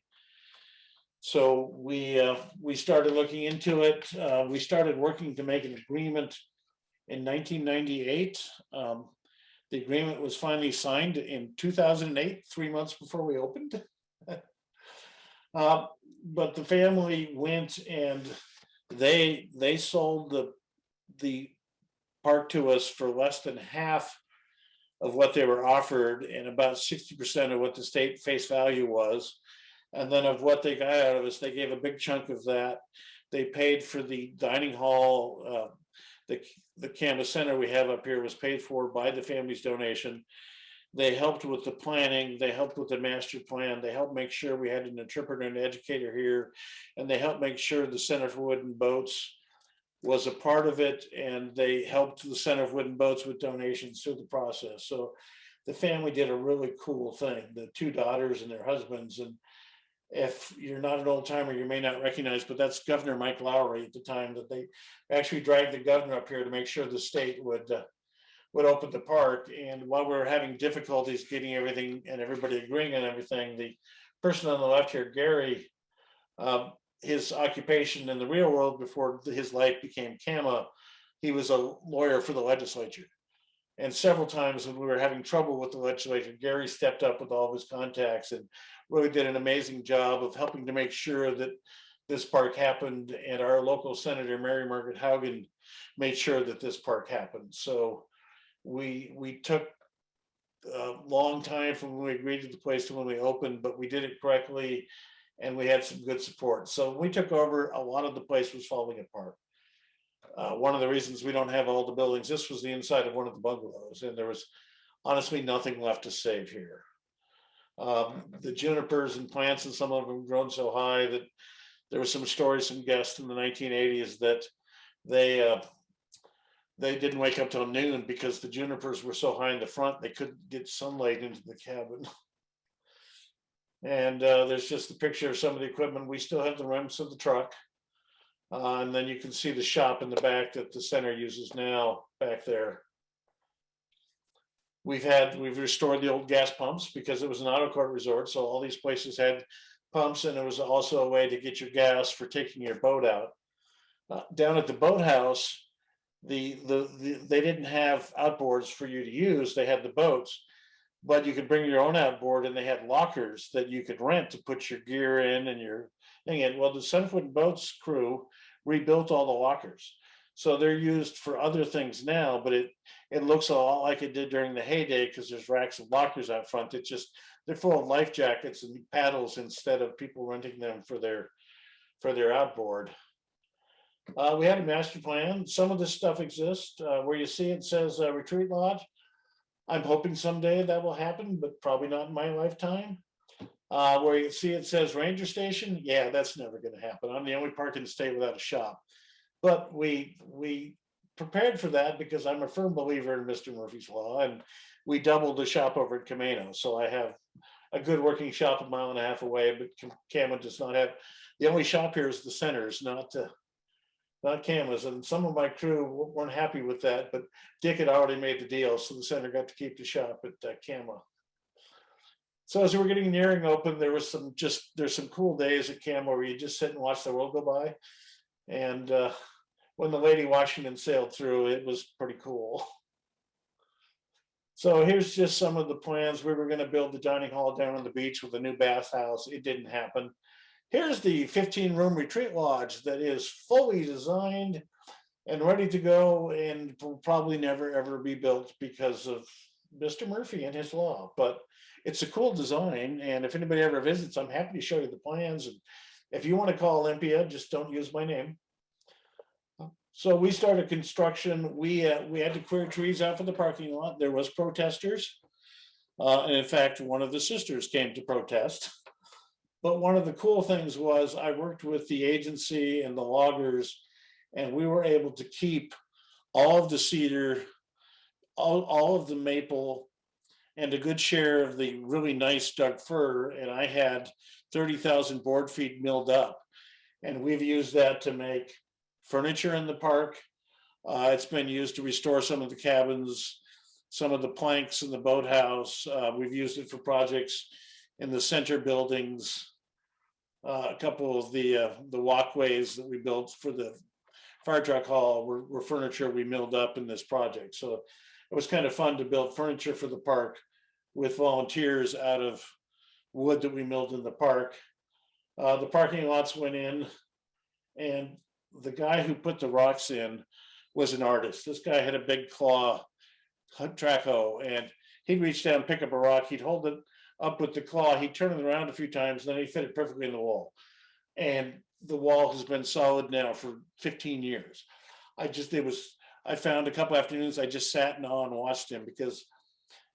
So we started looking into it. We started working to make an agreement in 1998. The agreement was finally signed in 2008, 3 months before we opened. But the family went and they sold the park to us for less than half of what they were offered, and about 60% of what the state face value was. And then of what they got out of us, they gave a big chunk of that. They paid for the dining hall. The Canvas Center we have up here was paid for by the family's donation. They helped with the planning. They helped with the master plan. They helped make sure we had an interpreter and educator here. And they helped make sure the Center for Wooden Boats was a part of it. And they helped the Center for Wooden Boats with donations through the process. So the family did a really cool thing, the two daughters and their husbands. And if you're not an old timer, you may not recognize, but that's Governor Mike Lowry at the time, that they actually dragged the governor up here to make sure the state would open the park. And while we were having difficulties getting everything and everybody agreeing on everything, the person on the left here, Gary, his occupation in the real world before his life became Cama, he was a lawyer for the legislature. And several times when we were having trouble with the legislature, Gary stepped up with all of his contacts and really did an amazing job of helping to make sure that this park happened. And our local senator, Mary Margaret Haugen, made sure that this park happened. So we took a long time from when we agreed to the place to when we opened, but we did it correctly and we had some good support. So when we took over, a lot of the place was falling apart. One of the reasons we don't have all the buildings, this was the inside of one of the bungalows, and there was honestly nothing left to save here. The junipers and plants, and some of them grown so high that there were some stories from guests in the 1980s that they didn't wake up till noon because the junipers were so high in the front they couldn't get sunlight into the cabin. And there's just a picture of some of the equipment. We still have the rims of the truck. And then you can see the shop in the back that the center uses now back there. We've restored the old gas pumps because it was an auto cart resort. So all these places had pumps, and it was also a way to get your gas for taking your boat out. Down at the boathouse, they didn't have outboards for you to use. They had the boats, but you could bring your own outboard, and they had lockers that you could rent to put your gear in and your thing in. Well, the Center for Wooden Boats crew rebuilt all the lockers. So they're used for other things now, but it looks a lot like it did during the heyday because there's racks of lockers out front. It's just, they're full of life jackets and paddles instead of people renting them for their outboard. We had a master plan. Some of this stuff exists. Where you see it says retreat lodge. I'm hoping someday that will happen, but probably not in my lifetime. Where you see it says ranger station, yeah, that's never going to happen. I'm the only park in the state without a shop. But we prepared for that because I'm a firm believer in Mr. Murphy's Law, and we doubled the shop over at Canoe. So I have a good working shop a mile and a half away, but Cama does not have. The only shop here is the centers, not Cama's. And some of my crew weren't happy with that, but Dick had already made the deal, so the center got to keep the shop at Cama. So as we were getting nearing open, there's some cool days at Cama where you just sit and watch the world go by. And when the Lady Washington sailed through. It was pretty cool. So here's just some of the plans. We were going to build the dining hall down on the beach with a new bathhouse. It didn't happen. Here's the 15-room retreat lodge that is fully designed and ready to go, and will probably never ever be built because of Mr. Murphy and his law. But it's a cool design, and if anybody ever visits, I'm happy to show you the plans. And if you want to call Olympia, just don't use my name. So we started construction. We had to clear trees out for the parking lot. There was protesters, and in fact, one of the sisters came to protest. But one of the cool things was I worked with the agency and the loggers, and we were able to keep all of the cedar, all of the maple, and a good share of the really nice Doug fir. And I had 30,000 board feet milled up, and we've used that to make furniture in the park. It's been used to restore some of the cabins, some of the planks in the boathouse. We've used it for projects in the center buildings. A couple of the walkways that we built for the fire truck hall were furniture we milled up in this project. So it was kind of fun to build furniture for the park with volunteers out of wood that we milled in the park. The parking lots went in, and the guy who put the rocks in was an artist. This guy had a big claw track hoe, and he'd reach down, pick up a rock, he'd hold it up with the claw, he'd turn it around a few times, and then he'd fit it perfectly in the wall. And the wall has been solid now for 15 years. I found a couple afternoons I just sat in awe and watched him, because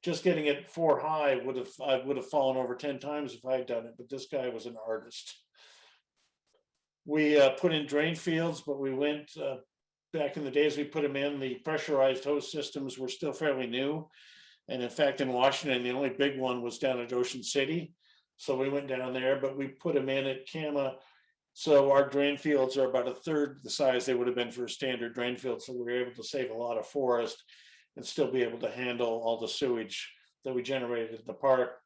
just getting it 4 high I would have fallen over 10 times if I had done it. But this guy was an artist. We put in drain fields, but we went back in the days we put them in. The pressurized hose systems were still fairly new, and in fact, in Washington, the only big one was down at Ocean City. So we went down there, but we put them in at Cama. So our drain fields are about 1/3 the size they would have been for a standard drain field. So we were able to save a lot of forest and still be able to handle all the sewage that we generated in the park.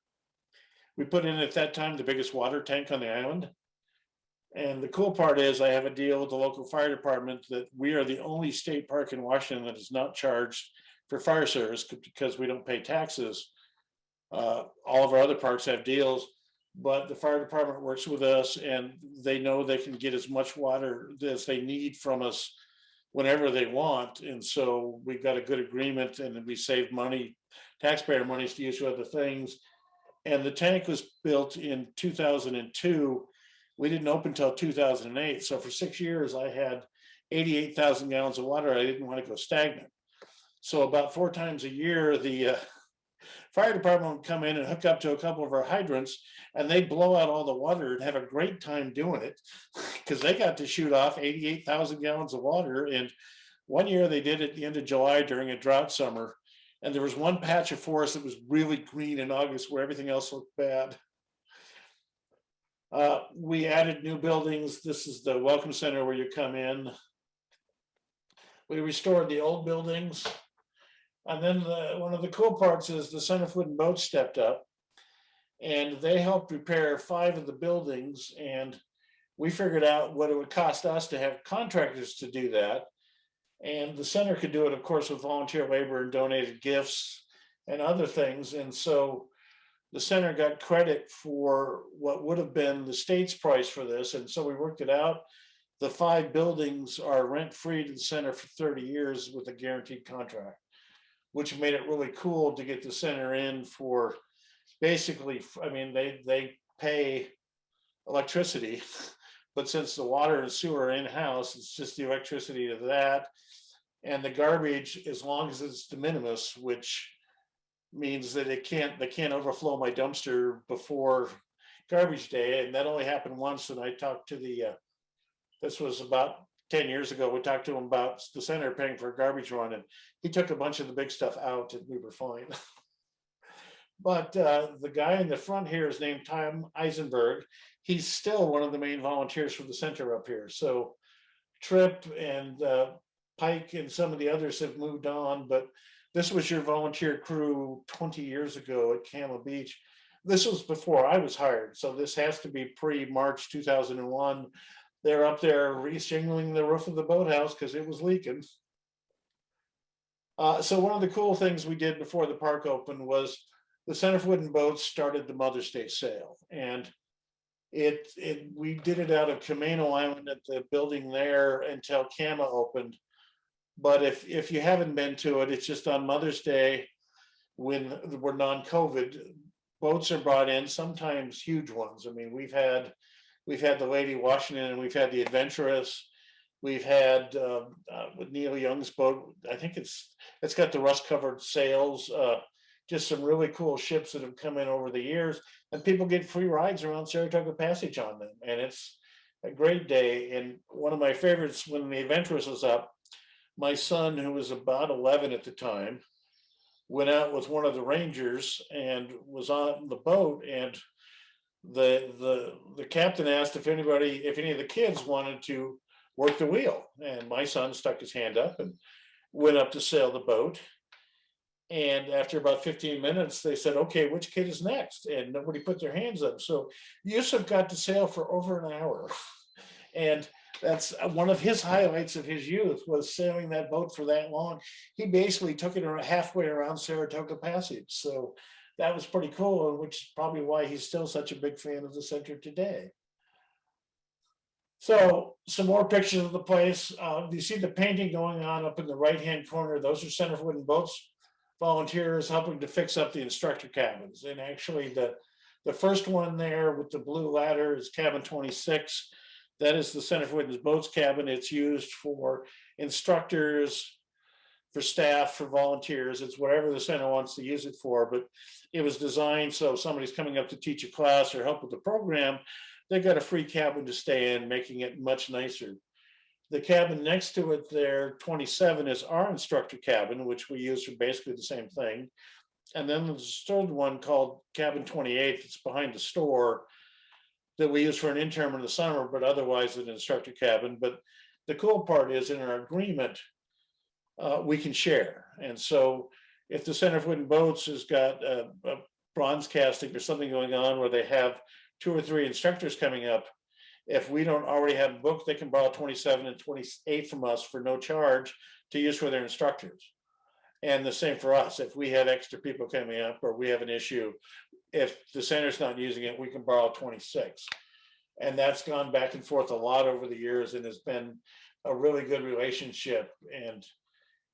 We put in at that time the biggest water tank on the island. And the cool part is I have a deal with the local fire department that we are the only state park in Washington that is not charged for fire service because we don't pay taxes. All of our other parks have deals, but the fire department works with us, and they know they can get as much water as they need from us whenever they want. And so we've got a good agreement, and we save money, taxpayer monies, to use for other things. And the tank was built in 2002. We didn't open until 2008. So for 6 years, I had 88,000 gallons of water. I didn't want to go stagnant. So about 4 times a year, the fire department would come in and hook up to a couple of our hydrants, and they'd blow out all the water and have a great time doing it, because they got to shoot off 88,000 gallons of water. And one year they did it at the end of July during a drought summer. And there was one patch of forest that was really green in August where everything else looked bad. We added new buildings. This is the Welcome Center where you come in. We restored the old buildings. And then one of the cool parts is the Center for Food and Boats stepped up, and they helped repair 5 of the buildings. And we figured out what it would cost us to have contractors to do that. And the center could do it, of course, with volunteer labor and donated gifts and other things. And so the center got credit for what would have been the state's price for this. And so we worked it out. The 5 buildings are rent-free to the center for 30 years with a guaranteed contract, which made it really cool to get the center in for basically, I mean, they pay electricity, but since the water and sewer are in-house, it's just the electricity to that. And the garbage, as long as it's de minimis, which means that they can't overflow my dumpster before garbage day. And that only happened once. And I talked to this was about 10 years ago, we talked to him about the center paying for a garbage run, and he took a bunch of the big stuff out and we were fine. But the guy in the front here is named Tom Eisenberg. He's still one of the main volunteers for the center up here. So Tripp and Pike and some of the others have moved on, but this was your volunteer crew 20 years ago at Cama Beach. This was before I was hired, so this has to be pre-March 2001. they're up there re-shingling the roof of the boathouse because it was leaking. So one of the cool things we did before the park opened was the Center for Wooden Boats started the Mother's Day sale, and we did it out of Canoe Island at the building there until Cama opened. But if you haven't been to it, it's just on Mother's Day when we're non-COVID, boats are brought in, sometimes huge ones. I mean, we've had the Lady Washington, and we've had the Adventurous. We've had with Neil Young's boat. I think it's got the rust-covered sails. Just some really cool ships that have come in over the years, and people get free rides around Saratoga Passage on them, and it's a great day. And one of my favorites, when the Adventurous was up, my son, who was about 11 at the time, went out with one of the rangers and was on the boat, and the captain asked if any of the kids wanted to work the wheel, and my son stuck his hand up and went up to sail the boat. And after about 15 minutes, they said, okay, which kid is next? And nobody put their hands up. So Yusuf got to sail for over an hour. And that's one of his highlights of his youth, was sailing that boat for that long. He basically took it halfway around Saratoga Passage. So that was pretty cool, which is probably why he's still such a big fan of the center today. So some more pictures of the place. You see the painting going on up in the right-hand corner. Those are Center for Wooden Boats volunteers helping to fix up the instructor cabins. And actually the first one there with the blue ladder is cabin 26. That is the Center for Wooden Boats cabin. It's used for instructors, for staff, for volunteers. It's whatever the center wants to use it for, but it was designed so if somebody's coming up to teach a class or help with the program, they got a free cabin to stay in, making it much nicer. The cabin next to it there, 27, is our instructor cabin, which we use for basically the same thing. And then there's a third one called cabin 28 that's behind the store that we use for an intern in the summer, but otherwise an instructor cabin. But the cool part is in our agreement, we can share. And so if the Center for Wooden Boats has got a bronze casting or something going on where they have 2 or 3 instructors coming up, if we don't already have a book, they can borrow 27 and 28 from us for no charge to use for their instructors. And the same for us. If we have extra people coming up or we have an issue, if the center's not using it, we can borrow 26. And that's gone back and forth a lot over the years and has been a really good relationship. And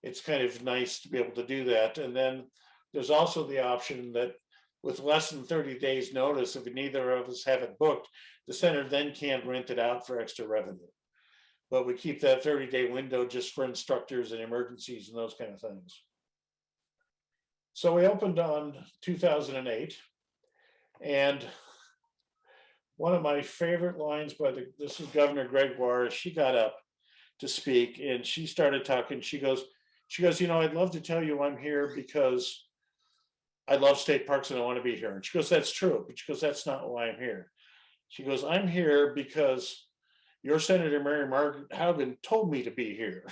it's kind of nice to be able to do that. And then there's also the option that with less than 30 days notice, if neither of us have it booked, the center then can rent it out for extra revenue. But we keep that 30-day window just for instructors and emergencies and those kind of things. So we opened on 2008, and one of my favorite lines by this is Governor Gregoire. She got up to speak and she started talking. She goes, you know, I'd love to tell you I'm here because I love state parks and I want to be here. And she goes, that's true, but she goes, that's not why I'm here. She goes, I'm here because your Senator Mary Margaret Haugen told me to be here.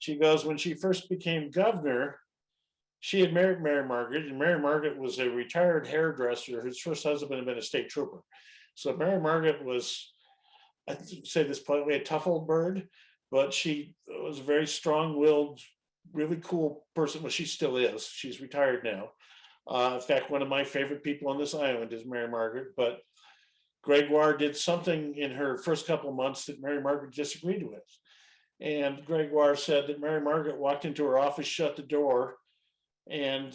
She goes, when she first became governor, she had married Mary Margaret, and Mary Margaret was a retired hairdresser whose first husband had been a state trooper. So Mary Margaret was, I say this politely, a tough old bird, but she was a very strong-willed, really cool person. Well, she still is. She's retired now. In fact, one of my favorite people on this island is Mary Margaret, but Gregoire did something in her first couple of months that Mary Margaret disagreed with. And Gregoire said that Mary Margaret walked into her office, shut the door, and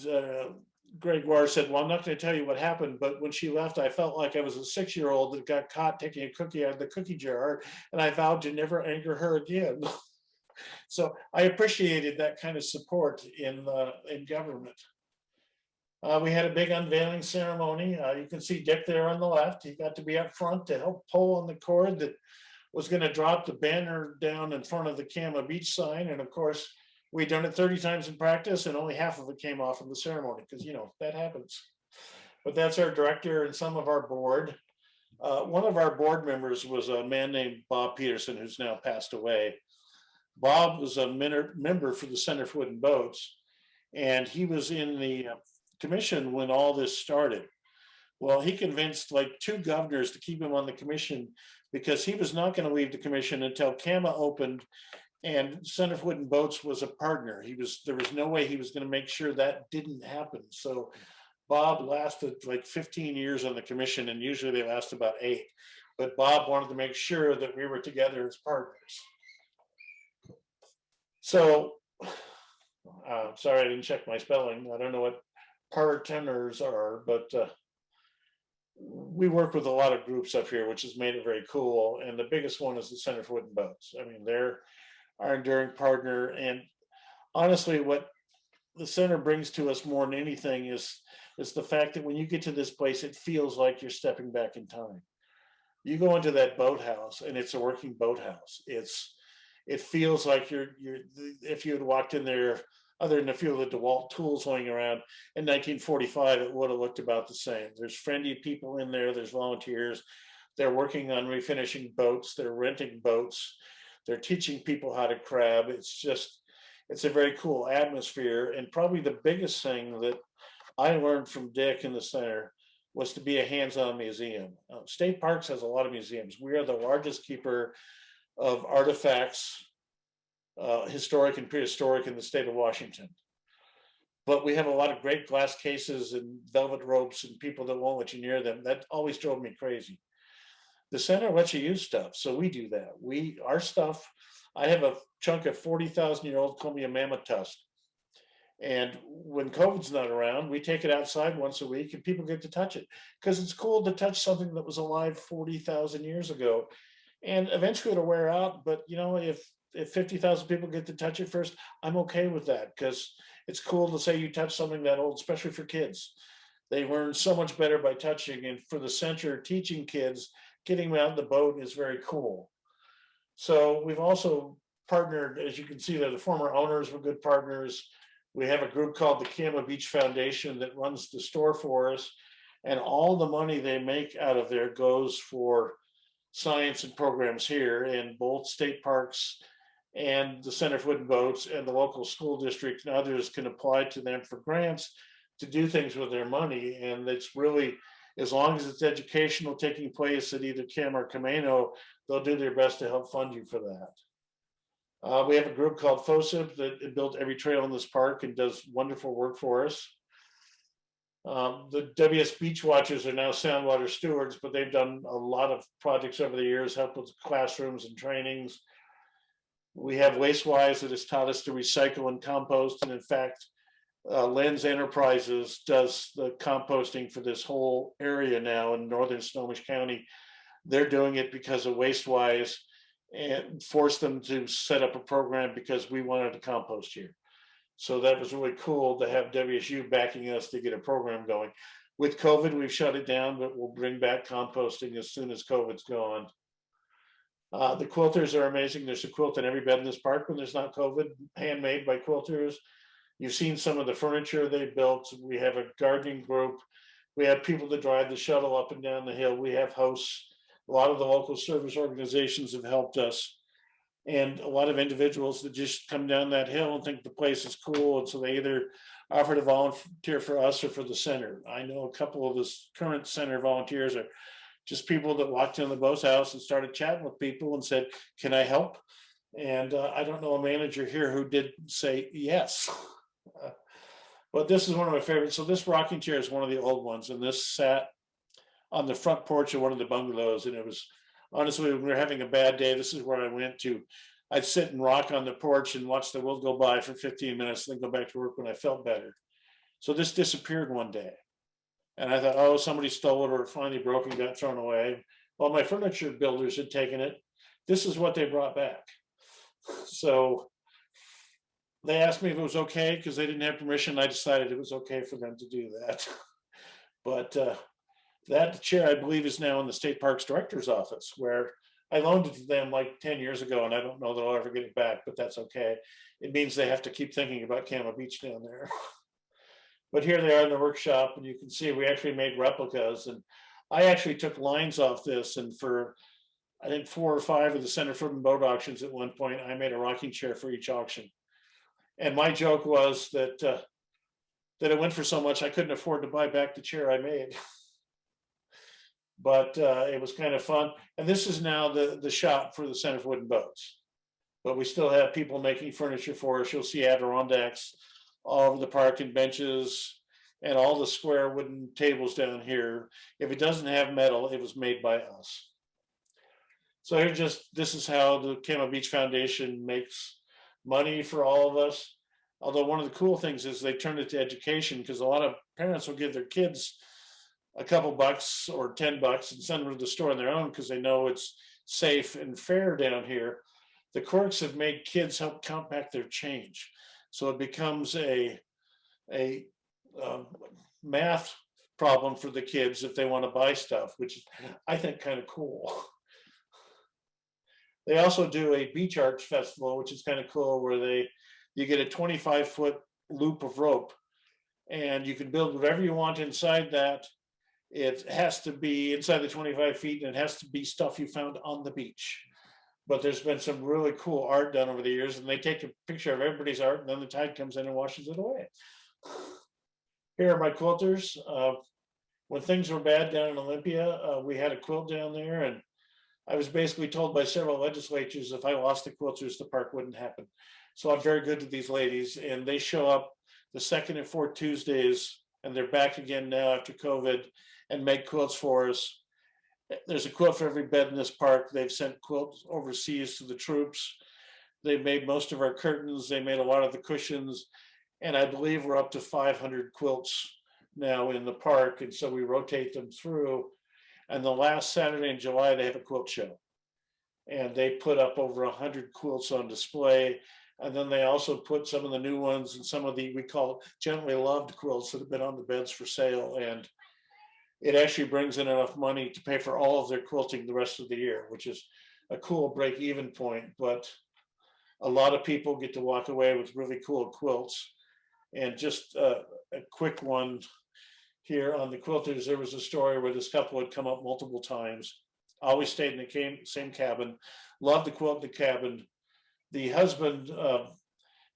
Gregoire said, well, I'm not going to tell you what happened, but when she left, I felt like I was a 6-year-old that got caught taking a cookie out of the cookie jar, and I vowed to never anger her again. So I appreciated that kind of support in government. We had a big unveiling ceremony. You can see Dick there on the left. He got to be up front to help pull on the cord that was going to drop the banner down in front of the Cama Beach sign. And of course, we'd done it 30 times in practice and only half of it came off in the ceremony because, you know, that happens. But that's our director and some of our board. One of our board members was a man named Bob Peterson, who's now passed away. Bob was a member for the Center for Wooden Boats, and he was in the commission when all this started. Well, he convinced like 2 governors to keep him on the commission because he was not going to leave the commission until Cama opened and Center for Wooden Boats was a partner. There was no way he was going to make sure that didn't happen. So Bob lasted like 15 years on the commission, and usually they last about 8. But Bob wanted to make sure that we were together as partners. So, sorry, I didn't check my spelling. I don't know what partners are, but we work with a lot of groups up here, which has made it very cool. And the biggest one is the Center for Wooden Boats. I mean, they're our enduring partner. And honestly, what the center brings to us more than anything is the fact that when you get to this place, it feels like you're stepping back in time. You go into that boathouse and it's a working boathouse. It feels like if you had walked in there, other than a few of the DeWalt tools laying around in 1945, it would have looked about the same. There's friendly people in there, there's volunteers. They're working on refinishing boats, they're renting boats, they're teaching people how to crab. It's a very cool atmosphere. And probably the biggest thing that I learned from Dick in the center was to be a hands-on museum. State Parks has a lot of museums. We are the largest keeper of artifacts, historic and prehistoric, in the state of Washington. But we have a lot of great glass cases and velvet ropes and people that won't let you near them. That always drove me crazy. The center lets you use stuff, so we do that. Our stuff, I have a chunk of 40,000-year-old Columbia mammoth tusk. And when COVID's not around, we take it outside once a week and people get to touch it because it's cool to touch something that was alive 40,000 years ago. And eventually it'll wear out. But you know, if 50,000 people get to touch it first, I'm okay with that because it's cool to say you touch something that old, especially for kids. They learn so much better by touching. And for the center, teaching kids, getting them out in the boat is very cool. So we've also partnered, as you can see, they're the former owners were good partners. We have a group called the Cama Beach Foundation that runs the store for us. And all the money they make out of there goes for science and programs here, and both state parks and the Center for Wooden Boats and the local school district and others can apply to them for grants to do things with their money. And it's really, as long as it's educational taking place at either Cam or Camino, they'll do their best to help fund you for that. We have a group called FOSIP that built every trail in this park and does wonderful work for us. The WS Beach Watchers are now Soundwater stewards, but they've done a lot of projects over the years, helped with classrooms and trainings. We have WasteWise that has taught us to recycle and compost. And in fact, Lens Enterprises does the composting for this whole area now in northern Snohomish County. They're doing it because of WasteWise and forced them to set up a program because we wanted to compost here. So that was really cool to have WSU backing us to get a program going. With COVID, we've shut it down, but we'll bring back composting as soon as COVID's gone. The quilters are amazing. There's a quilt in every bed in this park when there's not COVID, handmade by quilters. You've seen some of the furniture they built. We have a gardening group. We have people that drive the shuttle up and down the hill. We have hosts. A lot of the local service organizations have helped us, and a lot of individuals that just come down that hill and think the place is cool, and so they either offer to volunteer for us or for the center. I know a couple of the current center volunteers are just people that walked in the boathouse and started chatting with people and said, "Can I help?" And I don't know a manager here who did say yes. But this is one of my favorites. So this rocking chair is one of the old ones, and this sat on the front porch of one of the bungalows. And it was, honestly, when we were having a bad day, this is where I went to. I'd sit and rock on the porch and watch the world go by for 15 minutes, then go back to work when I felt better. So this disappeared one day. And I thought, oh, somebody stole it or it finally broke and got thrown away. Well, my furniture builders had taken it. This is what they brought back. So they asked me if it was okay because they didn't have permission. I decided it was okay for them to do that. But that chair, I believe, is now in the State Parks Director's office, where I loaned it to them like 10 years ago, and I don't know that I'll ever get it back, but that's okay. It means they have to keep thinking about Cama Beach down there. But here they are in the workshop, and you can see we actually made replicas. And I actually took lines off this, and for, I think, 4 or 5 of the Center for Wooden Boat auctions at one point, I made a rocking chair for each auction. And my joke was that it went for so much I couldn't afford to buy back the chair I made. but it was kind of fun. And this is now the shop for the Center for Wooden Boats. But we still have people making furniture for us. You'll see Adirondacks all over the park and benches and all the square wooden tables down here. If it doesn't have metal, it was made by us. So this is how the Cama Beach Foundation makes money for all of us. Although one of the cool things is they turned it to education, because a lot of parents will give their kids a couple bucks or $10 and send them to the store on their own because they know it's safe and fair down here. The quirks have made kids help count back their change. So it becomes a math problem for the kids if they want to buy stuff, which is, I think, kind of cool. They also do a beach arch festival, which is kind of cool, where you get a 25-foot loop of rope and you can build whatever you want inside that. It has to be inside the 25 feet and it has to be stuff you found on the beach. But there's been some really cool art done over the years, and they take a picture of everybody's art and then the tide comes in and washes it away. Here are my quilters. When things were bad down in Olympia, we had a quilt down there, and I was basically told by several legislatures if I lost the quilters, the park wouldn't happen. So I'm very good to these ladies, and they show up the second and fourth Tuesdays, and they're back again now after COVID, and make quilts for us. There's a quilt for every bed in this park. They've sent quilts overseas to the troops. They've made most of our curtains. They made a lot of the cushions. And I believe we're up to 500 quilts now in the park. And so we rotate them through. And the last Saturday in July, they have a quilt show. And they put up over 100 quilts on display. And then they also put some of the new ones and some of the, we call it gently loved quilts that have been on the beds for sale. And it actually brings in enough money to pay for all of their quilting the rest of the year, which is a cool break-even point. But a lot of people get to walk away with really cool quilts. And just a quick one here on the quilters, there was a story where this couple had come up multiple times, always stayed in the same cabin, loved the quilt in the cabin. The husband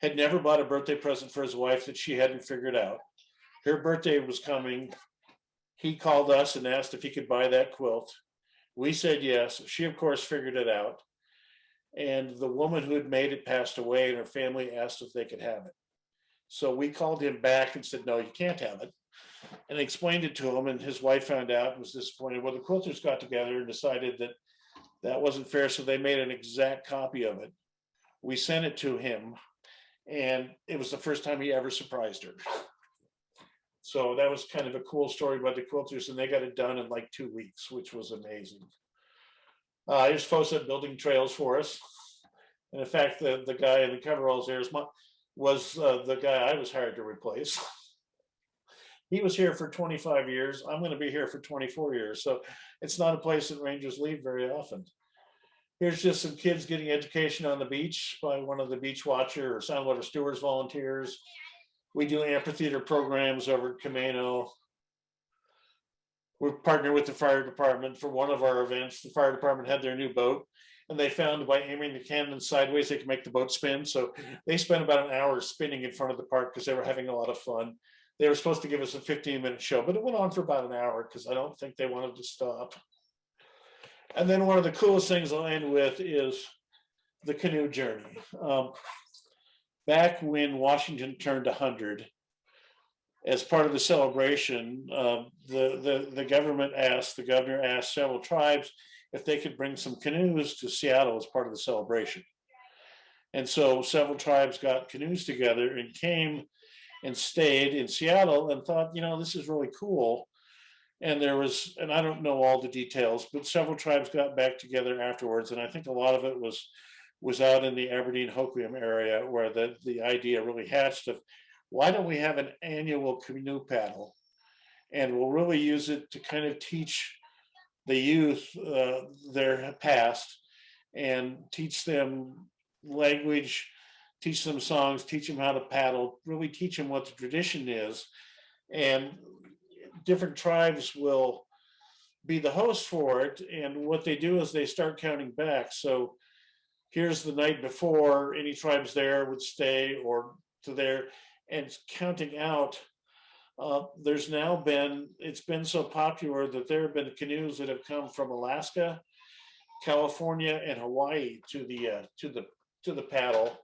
had never bought a birthday present for his wife that she hadn't figured out. Her birthday was coming. He called us and asked if he could buy that quilt. We said yes. She, of course, figured it out. And the woman who had made it passed away, and her family asked if they could have it. So we called him back and said, no, you can't have it. And explained it to him, and his wife found out and was disappointed. Well, the quilters got together and decided that that wasn't fair, so they made an exact copy of it. We sent it to him, and it was the first time he ever surprised her. So that was kind of a cool story about the quilters, and they got it done in like 2 weeks, which was amazing. Here's folks at building trails for us. And in fact, the guy in the coveralls there was the guy I was hired to replace. He was here for 25 years. I'm going to be here for 24 years. So it's not a place that rangers leave very often. Here's just some kids getting education on the beach by one of the beach watcher or Soundwater Stewards volunteers. We do amphitheater programs over at Canoe. We're partnered with the fire department for one of our events. The fire department had their new boat, and they found by aiming the cannon sideways, they could make the boat spin. So they spent about an hour spinning in front of the park because they were having a lot of fun. They were supposed to give us a 15-minute show, but it went on for about an hour because I don't think they wanted to stop. And then one of the coolest things I'll end with is the Canoe Journey. Back when Washington turned 100, as part of the celebration, the governor asked several tribes if they could bring some canoes to Seattle as part of the celebration. And so several tribes got canoes together and came and stayed in Seattle and thought, this is really cool. And and I don't know all the details, but several tribes got back together afterwards. And I think a lot of it was out in the Aberdeen Hoquiam area where the idea really hatched of, why don't we have an annual canoe paddle? And we'll really use it to kind of teach the youth their past and teach them language, teach them songs, teach them how to paddle, really teach them what the tradition is. And different tribes will be the host for it. And what they do is they start counting back. So here's the night before, any tribes there would stay or to there, and counting out it's been so popular that there have been canoes that have come from Alaska, California, and Hawaii to the paddle.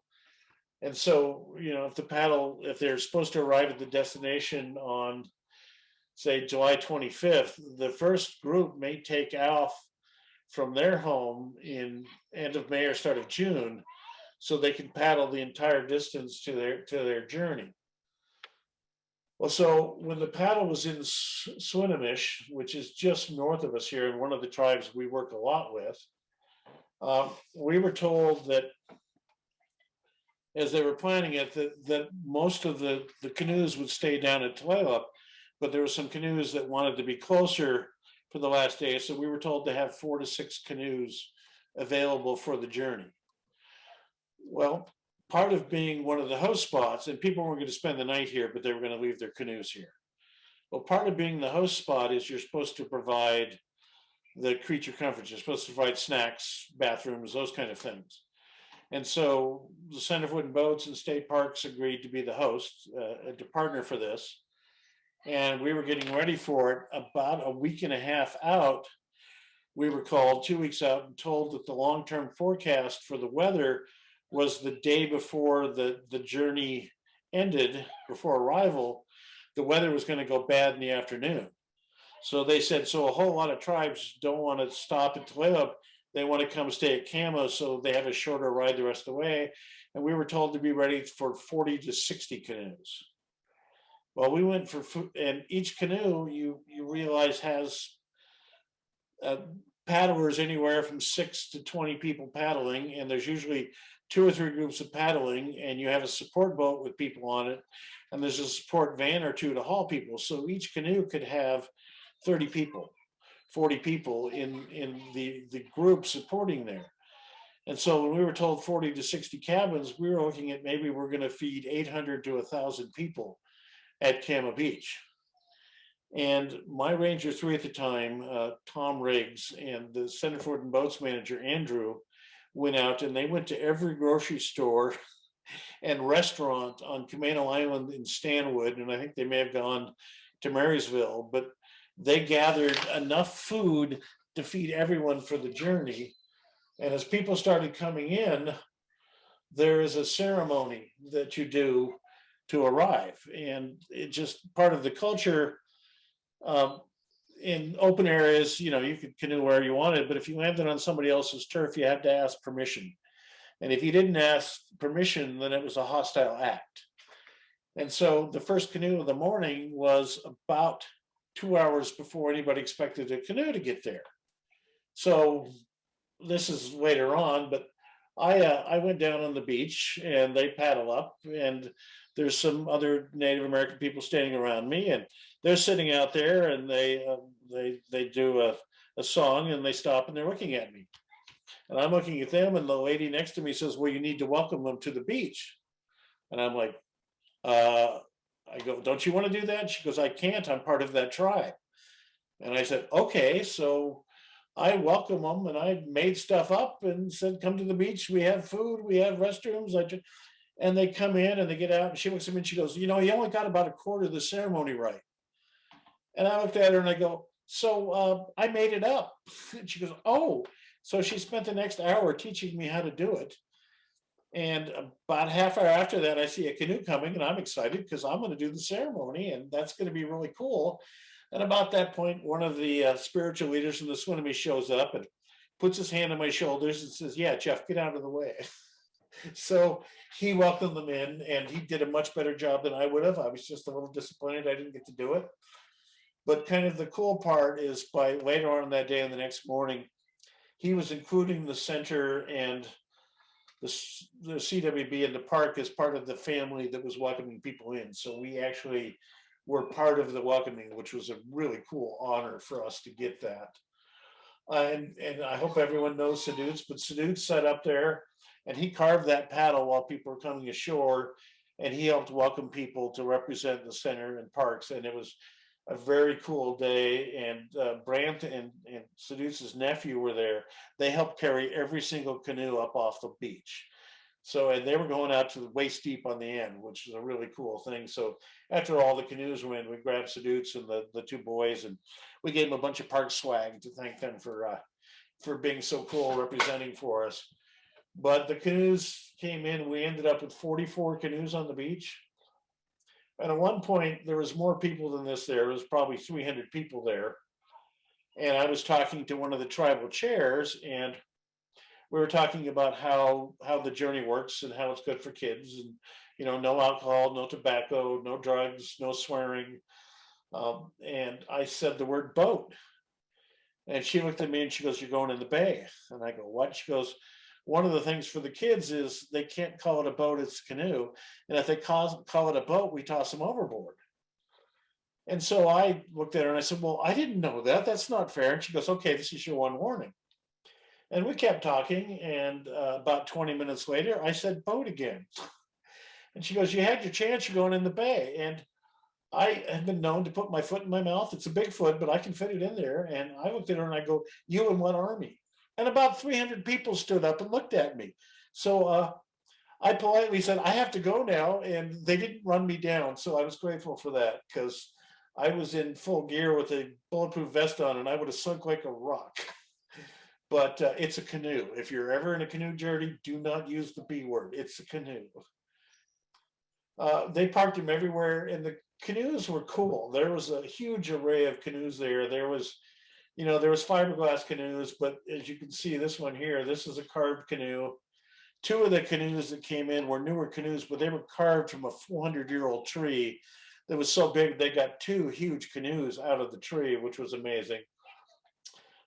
And so, if they're supposed to arrive at the destination on, say, July 25th, the first group may take off from their home in end of May or start of June, so they can paddle the entire distance to their journey. Well, so when the paddle was in Swinomish, which is just north of us here, and one of the tribes we work a lot with, we were told that as they were planning it, that most of the canoes would stay down at Tulalip, but there were some canoes that wanted to be closer for the last day. So we were told to have 4 to 6 canoes available for the journey. Well, part of being one of the host spots, and people weren't going to spend the night here, but they were going to leave their canoes here. Well, part of being the host spot is you're supposed to provide the creature comforts. You're supposed to provide snacks, bathrooms, those kind of things. And so the Center for Wooden Boats and State Parks agreed to be the host, to partner for this. And we were getting ready for it. About a week and a half out, we were called 2 weeks out and told that the long-term forecast for the weather was the day before the journey ended, before arrival, the weather was going to go bad in the afternoon. So they said, so a whole lot of tribes don't want to stop at Tulalip. They want to come stay at Cama, so they have a shorter ride the rest of the way. And we were told to be ready for 40 to 60 canoes. Well, we went for food, and each canoe you realize has paddlers anywhere from 6 to 20 people paddling, and there's usually 2 or 3 groups of paddling, and you have a support boat with people on it, and there's a support van or 2 to haul people. So each canoe could have 30 people, 40 people in the group supporting there. And so when we were told 40 to 60 cabins, we were looking at maybe we're going to feed 800 to 1,000 people at Cama Beach. And my Ranger 3 at the time, Tom Riggs, and the Center for Wooden Boats manager, Andrew, went out and they went to every grocery store and restaurant on Camano Island in Stanwood, and I think they may have gone to Marysville, but they gathered enough food to feed everyone for the journey. And as people started coming in, there is a ceremony that you do to arrive. And it's just part of the culture. In open areas, you could canoe wherever you wanted, but if you landed on somebody else's turf, you had to ask permission. And if you didn't ask permission, then it was a hostile act. And so the first canoe of the morning was about 2 hours before anybody expected a canoe to get there. So this is later on, but I went down on the beach and they paddle up, and there's some other Native American people standing around me, and they're sitting out there, and they do a song, and they stop and they're looking at me, and I'm looking at them, and the lady next to me says, well, you need to welcome them to the beach. And I'm like, I go, don't you want to do that? She goes, I can't, I'm part of that tribe. And I said, okay. So I welcome them, and I made stuff up and said, come to the beach. We have food, we have restrooms. And they come in and they get out, and she looks at me and she goes, you only got about a quarter of the ceremony right. And I looked at her and I go, so I made it up. And she goes, oh. So she spent the next hour teaching me how to do it. And about half hour after that, I see a canoe coming, and I'm excited because I'm going to do the ceremony, and that's going to be really cool. And about that point, one of the spiritual leaders from the Swinomish shows up and puts his hand on my shoulders and says, yeah, Jeff, get out of the way. So he welcomed them in, and he did a much better job than I would have. I was just a little disappointed I didn't get to do it. But kind of the cool part is by later on that day and the next morning, he was including the center and the CWB and the park as part of the family that was welcoming people in. So we actually were part of the welcoming, which was a really cool honor for us to get that. And I hope everyone knows Saduts, but Saduts sat up there and he carved that paddle while people were coming ashore, and he helped welcome people to represent the center and parks. And it was a very cool day. And Brant and Saduts' nephew were there. They helped carry every single canoe up off the beach. So, and they were going out to the waist deep on the end, which is a really cool thing. So after all the canoes were in, we grabbed Sadoots and the two boys, and we gave them a bunch of park swag to thank them for being so cool representing for us. But the canoes came in, we ended up with 44 canoes on the beach. And at one point, there was more people than this there. There was probably 300 people there. And I was talking to one of the tribal chairs, and we were talking about how the journey works and how it's good for kids, and no alcohol, no tobacco, no drugs, no swearing. And I said the word boat, and she looked at me and she goes, "You're going in the bay." And I go, "What?" She goes, "One of the things for the kids is they can't call it a boat, it's a canoe, and if they call it a boat, we toss them overboard." And so I looked at her and I said, "Well, I didn't know that. That's not fair." And she goes, "Okay, this is your one warning." And we kept talking, and about 20 minutes later, I said boat again. And she goes, "You had your chance, you're going in the bay." And I have been known to put my foot in my mouth. It's a big foot, but I can fit it in there. And I looked at her and I go, "You and what army?" And about 300 people stood up and looked at me. So I politely said, "I have to go now." And they didn't run me down. So I was grateful for that, because I was in full gear with a bulletproof vest on and I would have sunk like a rock. But it's a canoe. If you're ever in a canoe journey, do not use the B word. It's a canoe. They parked them everywhere, and the canoes were cool. There was a huge array of canoes there. There was fiberglass canoes, but as you can see, this one here, this is a carved canoe. Two of the canoes that came in were newer canoes, but they were carved from a 400-year-old tree that was so big they got two huge canoes out of the tree, which was amazing.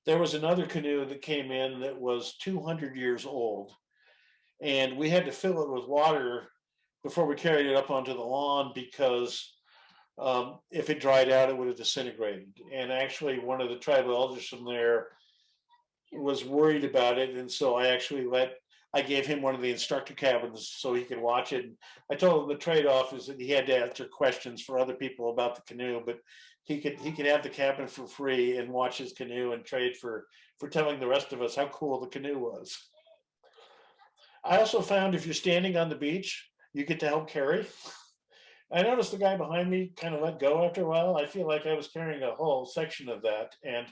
There was another canoe that came in that was 200 years old, and we had to fill it with water before we carried it up onto the lawn, because if it dried out, it would have disintegrated. And actually, one of the tribal elders from there was worried about it, and so I gave him one of the instructor cabins so he could watch it. I told him the trade-off is that he had to answer questions for other people about the canoe, but he could have the cabin for free and watch his canoe and trade for telling the rest of us how cool the canoe was. I also found if you're standing on the beach, you get to help carry. I noticed the guy behind me kind of let go after a while. I feel like I was carrying a whole section of that. And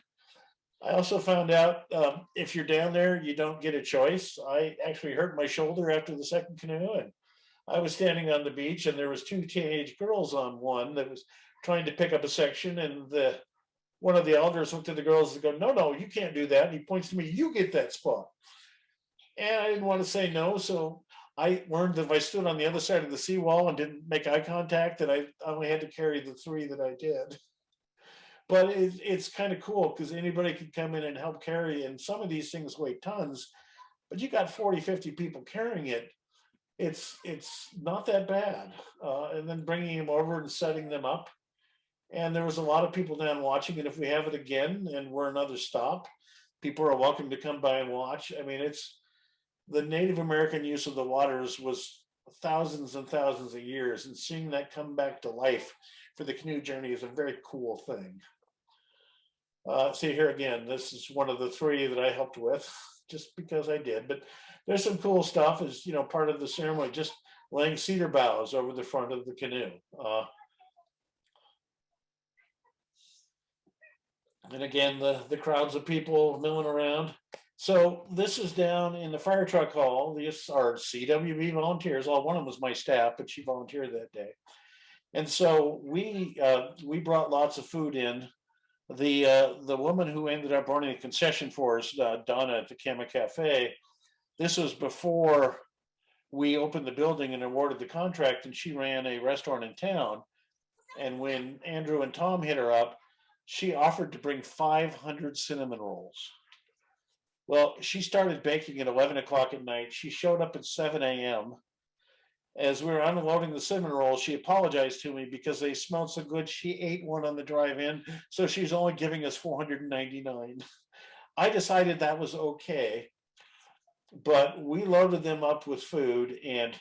I also found out if you're down there, you don't get a choice. I actually hurt my shoulder after the second canoe, and I was standing on the beach, and there was two teenage girls on one that was trying to pick up a section, and one of the elders looked at the girls and go, "No, you can't do that." And he points to me, "You get that spot." And I didn't want to say no, so I learned that if I stood on the other side of the seawall and didn't make eye contact, that I only had to carry the three that I did. But it's kind of cool because anybody could come in and help carry, and some of these things weigh tons, but you got 40, 50 people carrying it. It's not that bad. And then bringing them over and setting them up. And there was a lot of people down watching, and if we have it again and we're another stop, people are welcome to come by and watch. I mean, it's the Native American use of the waters was thousands and thousands of years, and seeing that come back to life for the canoe journey is a very cool thing. See here again, this is one of the three that I helped with just because I did, but there's some cool stuff as, part of the ceremony, just laying cedar boughs over the front of the canoe. And again, the crowds of people milling around. So this is down in the fire truck hall. These are CWB volunteers. Well, one of them was my staff, but she volunteered that day. And so we brought lots of food in. The woman who ended up running a concession for us, Donna at the Cama Cafe, this was before we opened the building and awarded the contract, and she ran a restaurant in town. And when Andrew and Tom hit her up, she offered to bring 500 cinnamon rolls. Well, she started baking at 11 o'clock at night. She showed up at 7 a.m. As we were unloading the cinnamon rolls, she apologized to me because they smelled so good. She ate one on the drive in, so she's only giving us 499. I decided that was okay, but we loaded them up with food, and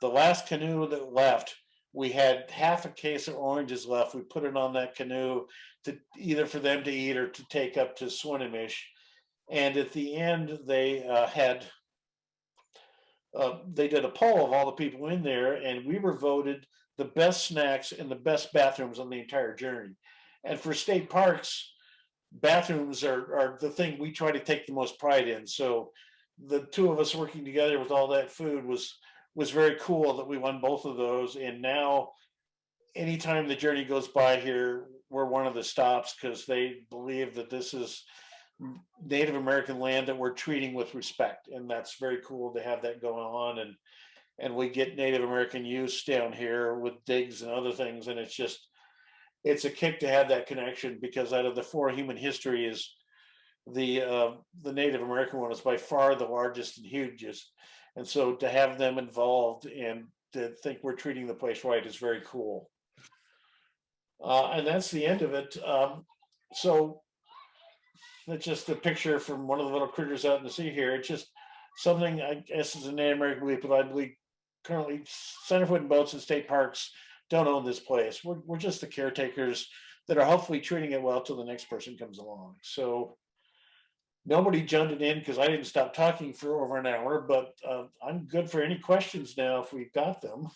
the last canoe that left, we had half a case of oranges left. We put it on that canoe to either for them to eat or to take up to Swinomish. And at the end, they had they did a poll of all the people in there, and we were voted the best snacks and the best bathrooms on the entire journey. And for state parks, bathrooms are the thing we try to take the most pride in. So the two of us working together with all that food was very cool that we won both of those. And now anytime the journey goes by here, we're one of the stops because they believe that this is Native American land that we're treating with respect. And that's very cool to have that going on. And we get Native American use down here with digs and other things. And it's a kick to have that connection, because out of the 4 human history is the Native American one is by far the largest and hugest. And so to have them involved and to think we're treating the place right is very cool. And that's the end of it. So that's just a picture from one of the little critters out in the sea here. It's just something, I guess, is a Native American belief, but I believe currently Center for Wooden Boats and state parks don't own this place. We're just the caretakers that are hopefully treating it well till the next person comes along. So nobody jumped it in because I didn't stop talking for over an hour, but I'm good for any questions now if we've got them.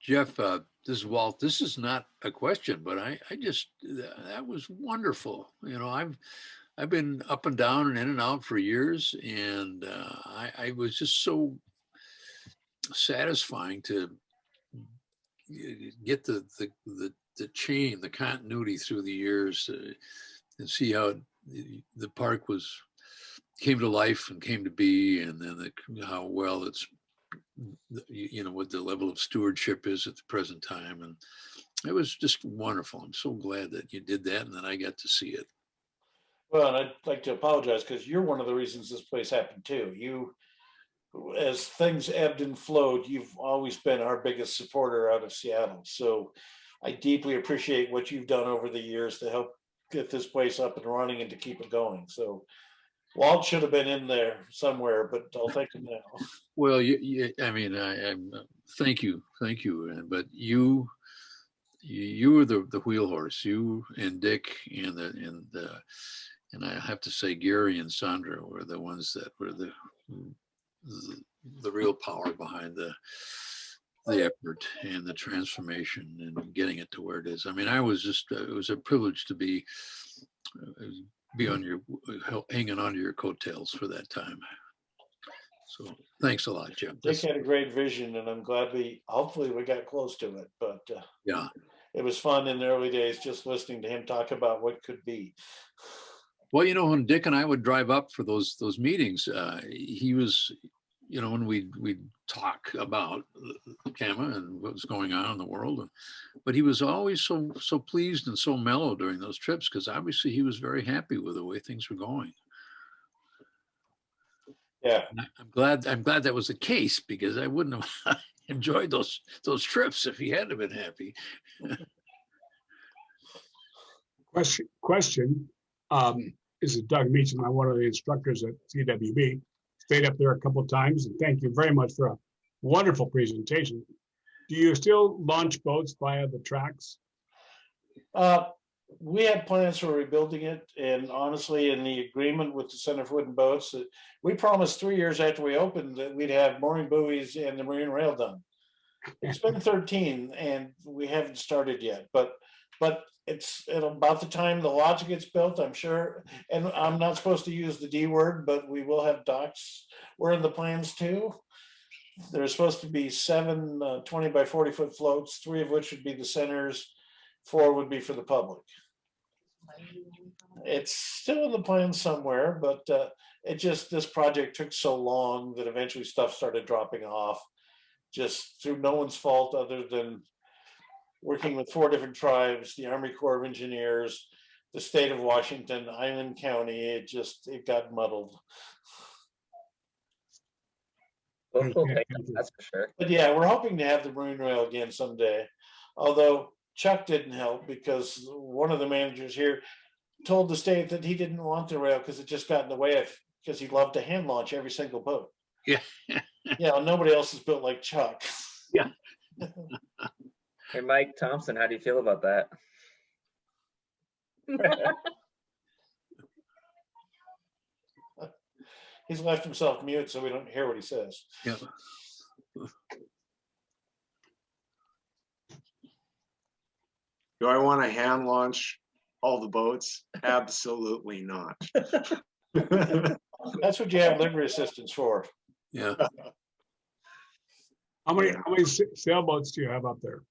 Jeff, this is Walt. This is not a question, but I just, that was wonderful. You know, I've been up and down and in and out for years, and I was just so satisfying to get the chain, the continuity through the years, and see how the park came to life and came to be, and then how well it's, you know, what the level of stewardship is at the present time. And it was just wonderful. I'm so glad that you did that and that I got to see it. Well, and I'd like to apologize because you're one of the reasons this place happened too. You, as things ebbed and flowed, you've always been our biggest supporter out of Seattle. So I deeply appreciate what you've done over the years to help get this place up and running and to keep it going. So Walt should have been in there somewhere, but I'll take him now. Well, I mean, thank you, but you were the wheel horse. You and Dick and I have to say Gary and Sandra were the ones that were the real power behind the effort and the transformation and getting it to where it is. I mean, it was a privilege to be hanging on to your coattails for that time. So thanks a lot, Jim. Dick had a great vision, and I'm glad hopefully we got close to it, but yeah, it was fun in the early days just listening to him talk about what could be. Well, you know, when Dick and I would drive up for those meetings, he was, you know, when we'd talk about Cama and what was going on in the world, but he was always so pleased and so mellow during those trips, because obviously he was very happy with the way things were going. Yeah, I'm glad that was the case, because I wouldn't have enjoyed those trips if he hadn't been happy. Question. This is Doug Meacham. I'm one of the instructors at CWB. Stayed up there a couple of times, and thank you very much for a wonderful presentation. Do you still launch boats via the tracks? We had plans for rebuilding it, and honestly, in the agreement with the Center for Wooden Boats, we promised 3 years after we opened that we'd have mooring buoys and the marine rail done. It's been 13, and we haven't started yet, but it's at about the time the lodge gets built, I'm sure. And I'm not supposed to use the D word, but we will have docks. We're in the plans too. There's supposed to be 7 20 by 40 foot floats, 3 of which would be the centers, 4 would be for the public. It's still in the plans somewhere, but this project took so long that eventually stuff started dropping off, just through no one's fault other than working with 4 different tribes, the Army Corps of Engineers, the state of Washington, Island County. It got muddled. Well, that's for sure. But yeah, we're hoping to have the marine rail again someday. Although Chuck didn't help, because one of the managers here told the state that he didn't want the rail because it just got in the way because he loved to hand launch every single boat. Yeah. Yeah, nobody else is built like Chuck. Yeah. Hey, Mike Thompson, how do you feel about that? He's left himself mute so we don't hear what he says. Yeah. Do I want to hand launch all the boats? Absolutely not. That's what you have livery assistants for. Yeah. How many sailboats do you have up there?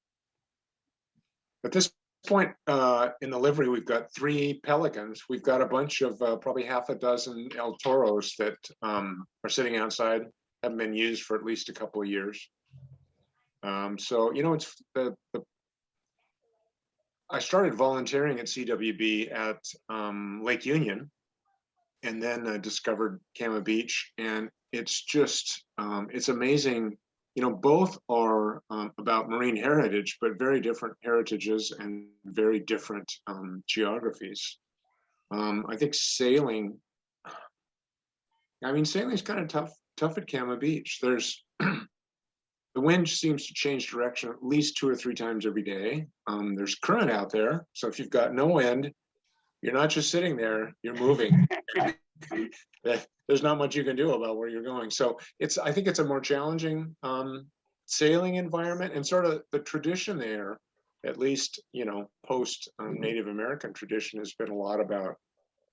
At this point in the livery, we've got 3 Pelicans. We've got a bunch of probably half a dozen El Toros that are sitting outside, haven't been used for at least a couple of years. So, you know, it's I started volunteering at CWB at Lake Union, and then discovered Cama Beach, and it's just it's amazing. You know, both are about marine heritage, but very different heritages and very different geographies. I think sailing, sailing's kind of tough at Cama Beach. There's the wind seems to change direction at least 2 or 3 times every day. There's current out there, so if you've got no wind, you're not just sitting there, you're moving. There's not much you can do about where you're going. So I think it's a more challenging sailing environment, and sort of the tradition there, at least, you know, post Native American tradition, has been a lot about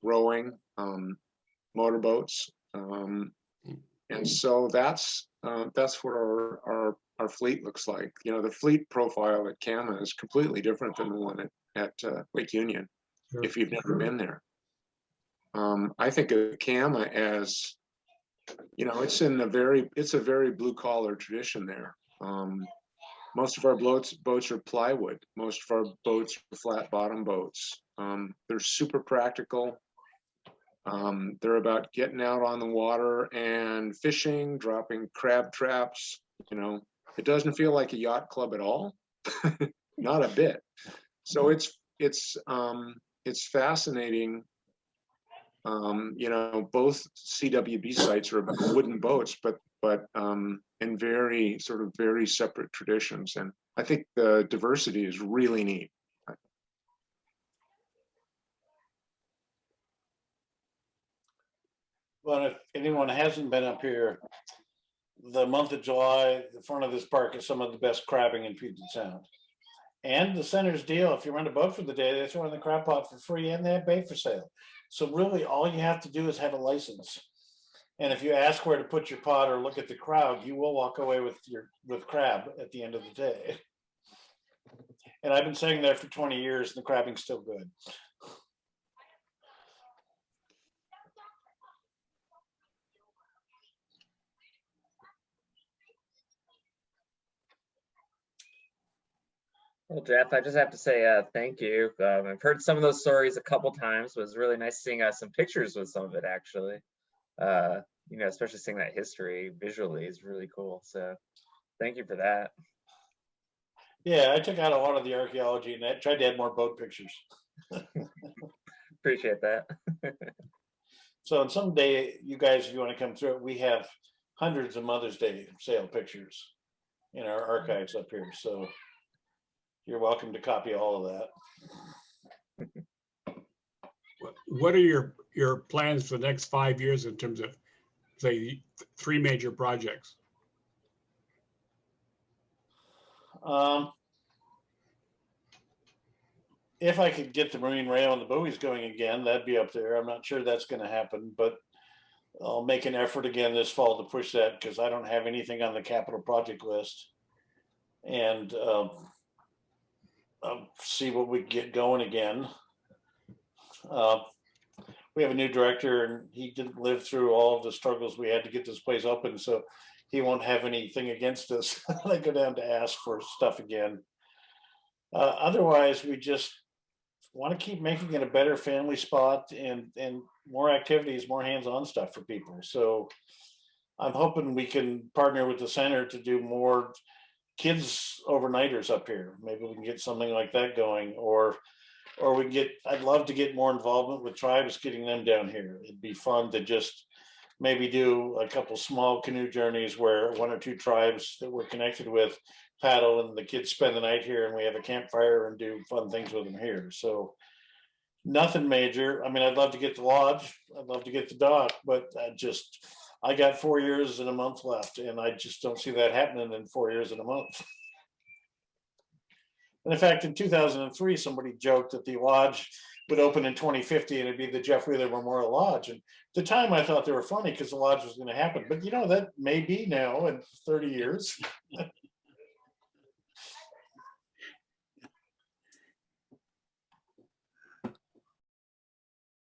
rowing, motorboats. And so that's what our fleet looks like. You know, the fleet profile at Cama is completely different than the one at Lake Union, Sure. if you've never been there. I think of Cama as, you know, it's a very blue collar tradition there. Most of our boats are plywood. Most of our boats are flat bottom boats. They're super practical. They're about getting out on the water and fishing, dropping crab traps. You know, it doesn't feel like a yacht club at all, not a bit. So it's fascinating. You know, both CWB sites are about wooden boats, but in very separate traditions. And I think the diversity is really neat. Well, if anyone hasn't been up here, the month of July, the front of this park is some of the best crabbing in Puget Sound. And the center's deal, if you rent a boat for the day, they throw in the crab pot for free and they have bait for sale. So really all you have to do is have a license. And if you ask where to put your pot or look at the crowd, you will walk away with crab at the end of the day. And I've been sitting there for 20 years and the crabbing's still good. Well, Jeff, I just have to say thank you. I've heard some of those stories a couple times. It was really nice seeing some pictures with some of it, actually. You know, especially seeing that history visually is really cool. So thank you for that. Yeah, I took out a lot of the archaeology and I tried to add more boat pictures. Appreciate that. So someday, you guys, if you want to come through it, we have hundreds of Mother's Day sale pictures in our archives up here. So you're welcome to copy all of that. What are your plans for the next 5 years in terms of, say, 3 major projects? If I could get the marine rail and the buoys going again, that'd be up there. I'm not sure that's going to happen, but I'll make an effort again this fall to push that because I don't have anything on the capital project list. And I'll see what we get going again. We have a new director and he didn't live through all of the struggles we had to get this place open. So he won't have anything against us. I go down to ask for stuff again. Otherwise, we just want to keep making it a better family spot and more activities, more hands-on stuff for people. So I'm hoping we can partner with the center to do more kids overnighters up here. Maybe we can get something like that going, or we can get, I'd love to get more involvement with tribes, getting them down here. It'd be fun to just maybe do a couple small canoe journeys where 1 or 2 tribes that we're connected with paddle and the kids spend the night here and we have a campfire and do fun things with them here. So Nothing major. I mean, I'd love to get the lodge. I'd love to get the dock, but I got 4 years and a month left, and I just don't see that happening in 4 years and a month. And in fact, in 2003, somebody joked that the lodge would open in 2050 and it'd be the Jeff Wheeler Memorial Lodge. And at the time I thought they were funny because the lodge was going to happen. But you know, that may be now in 30 years.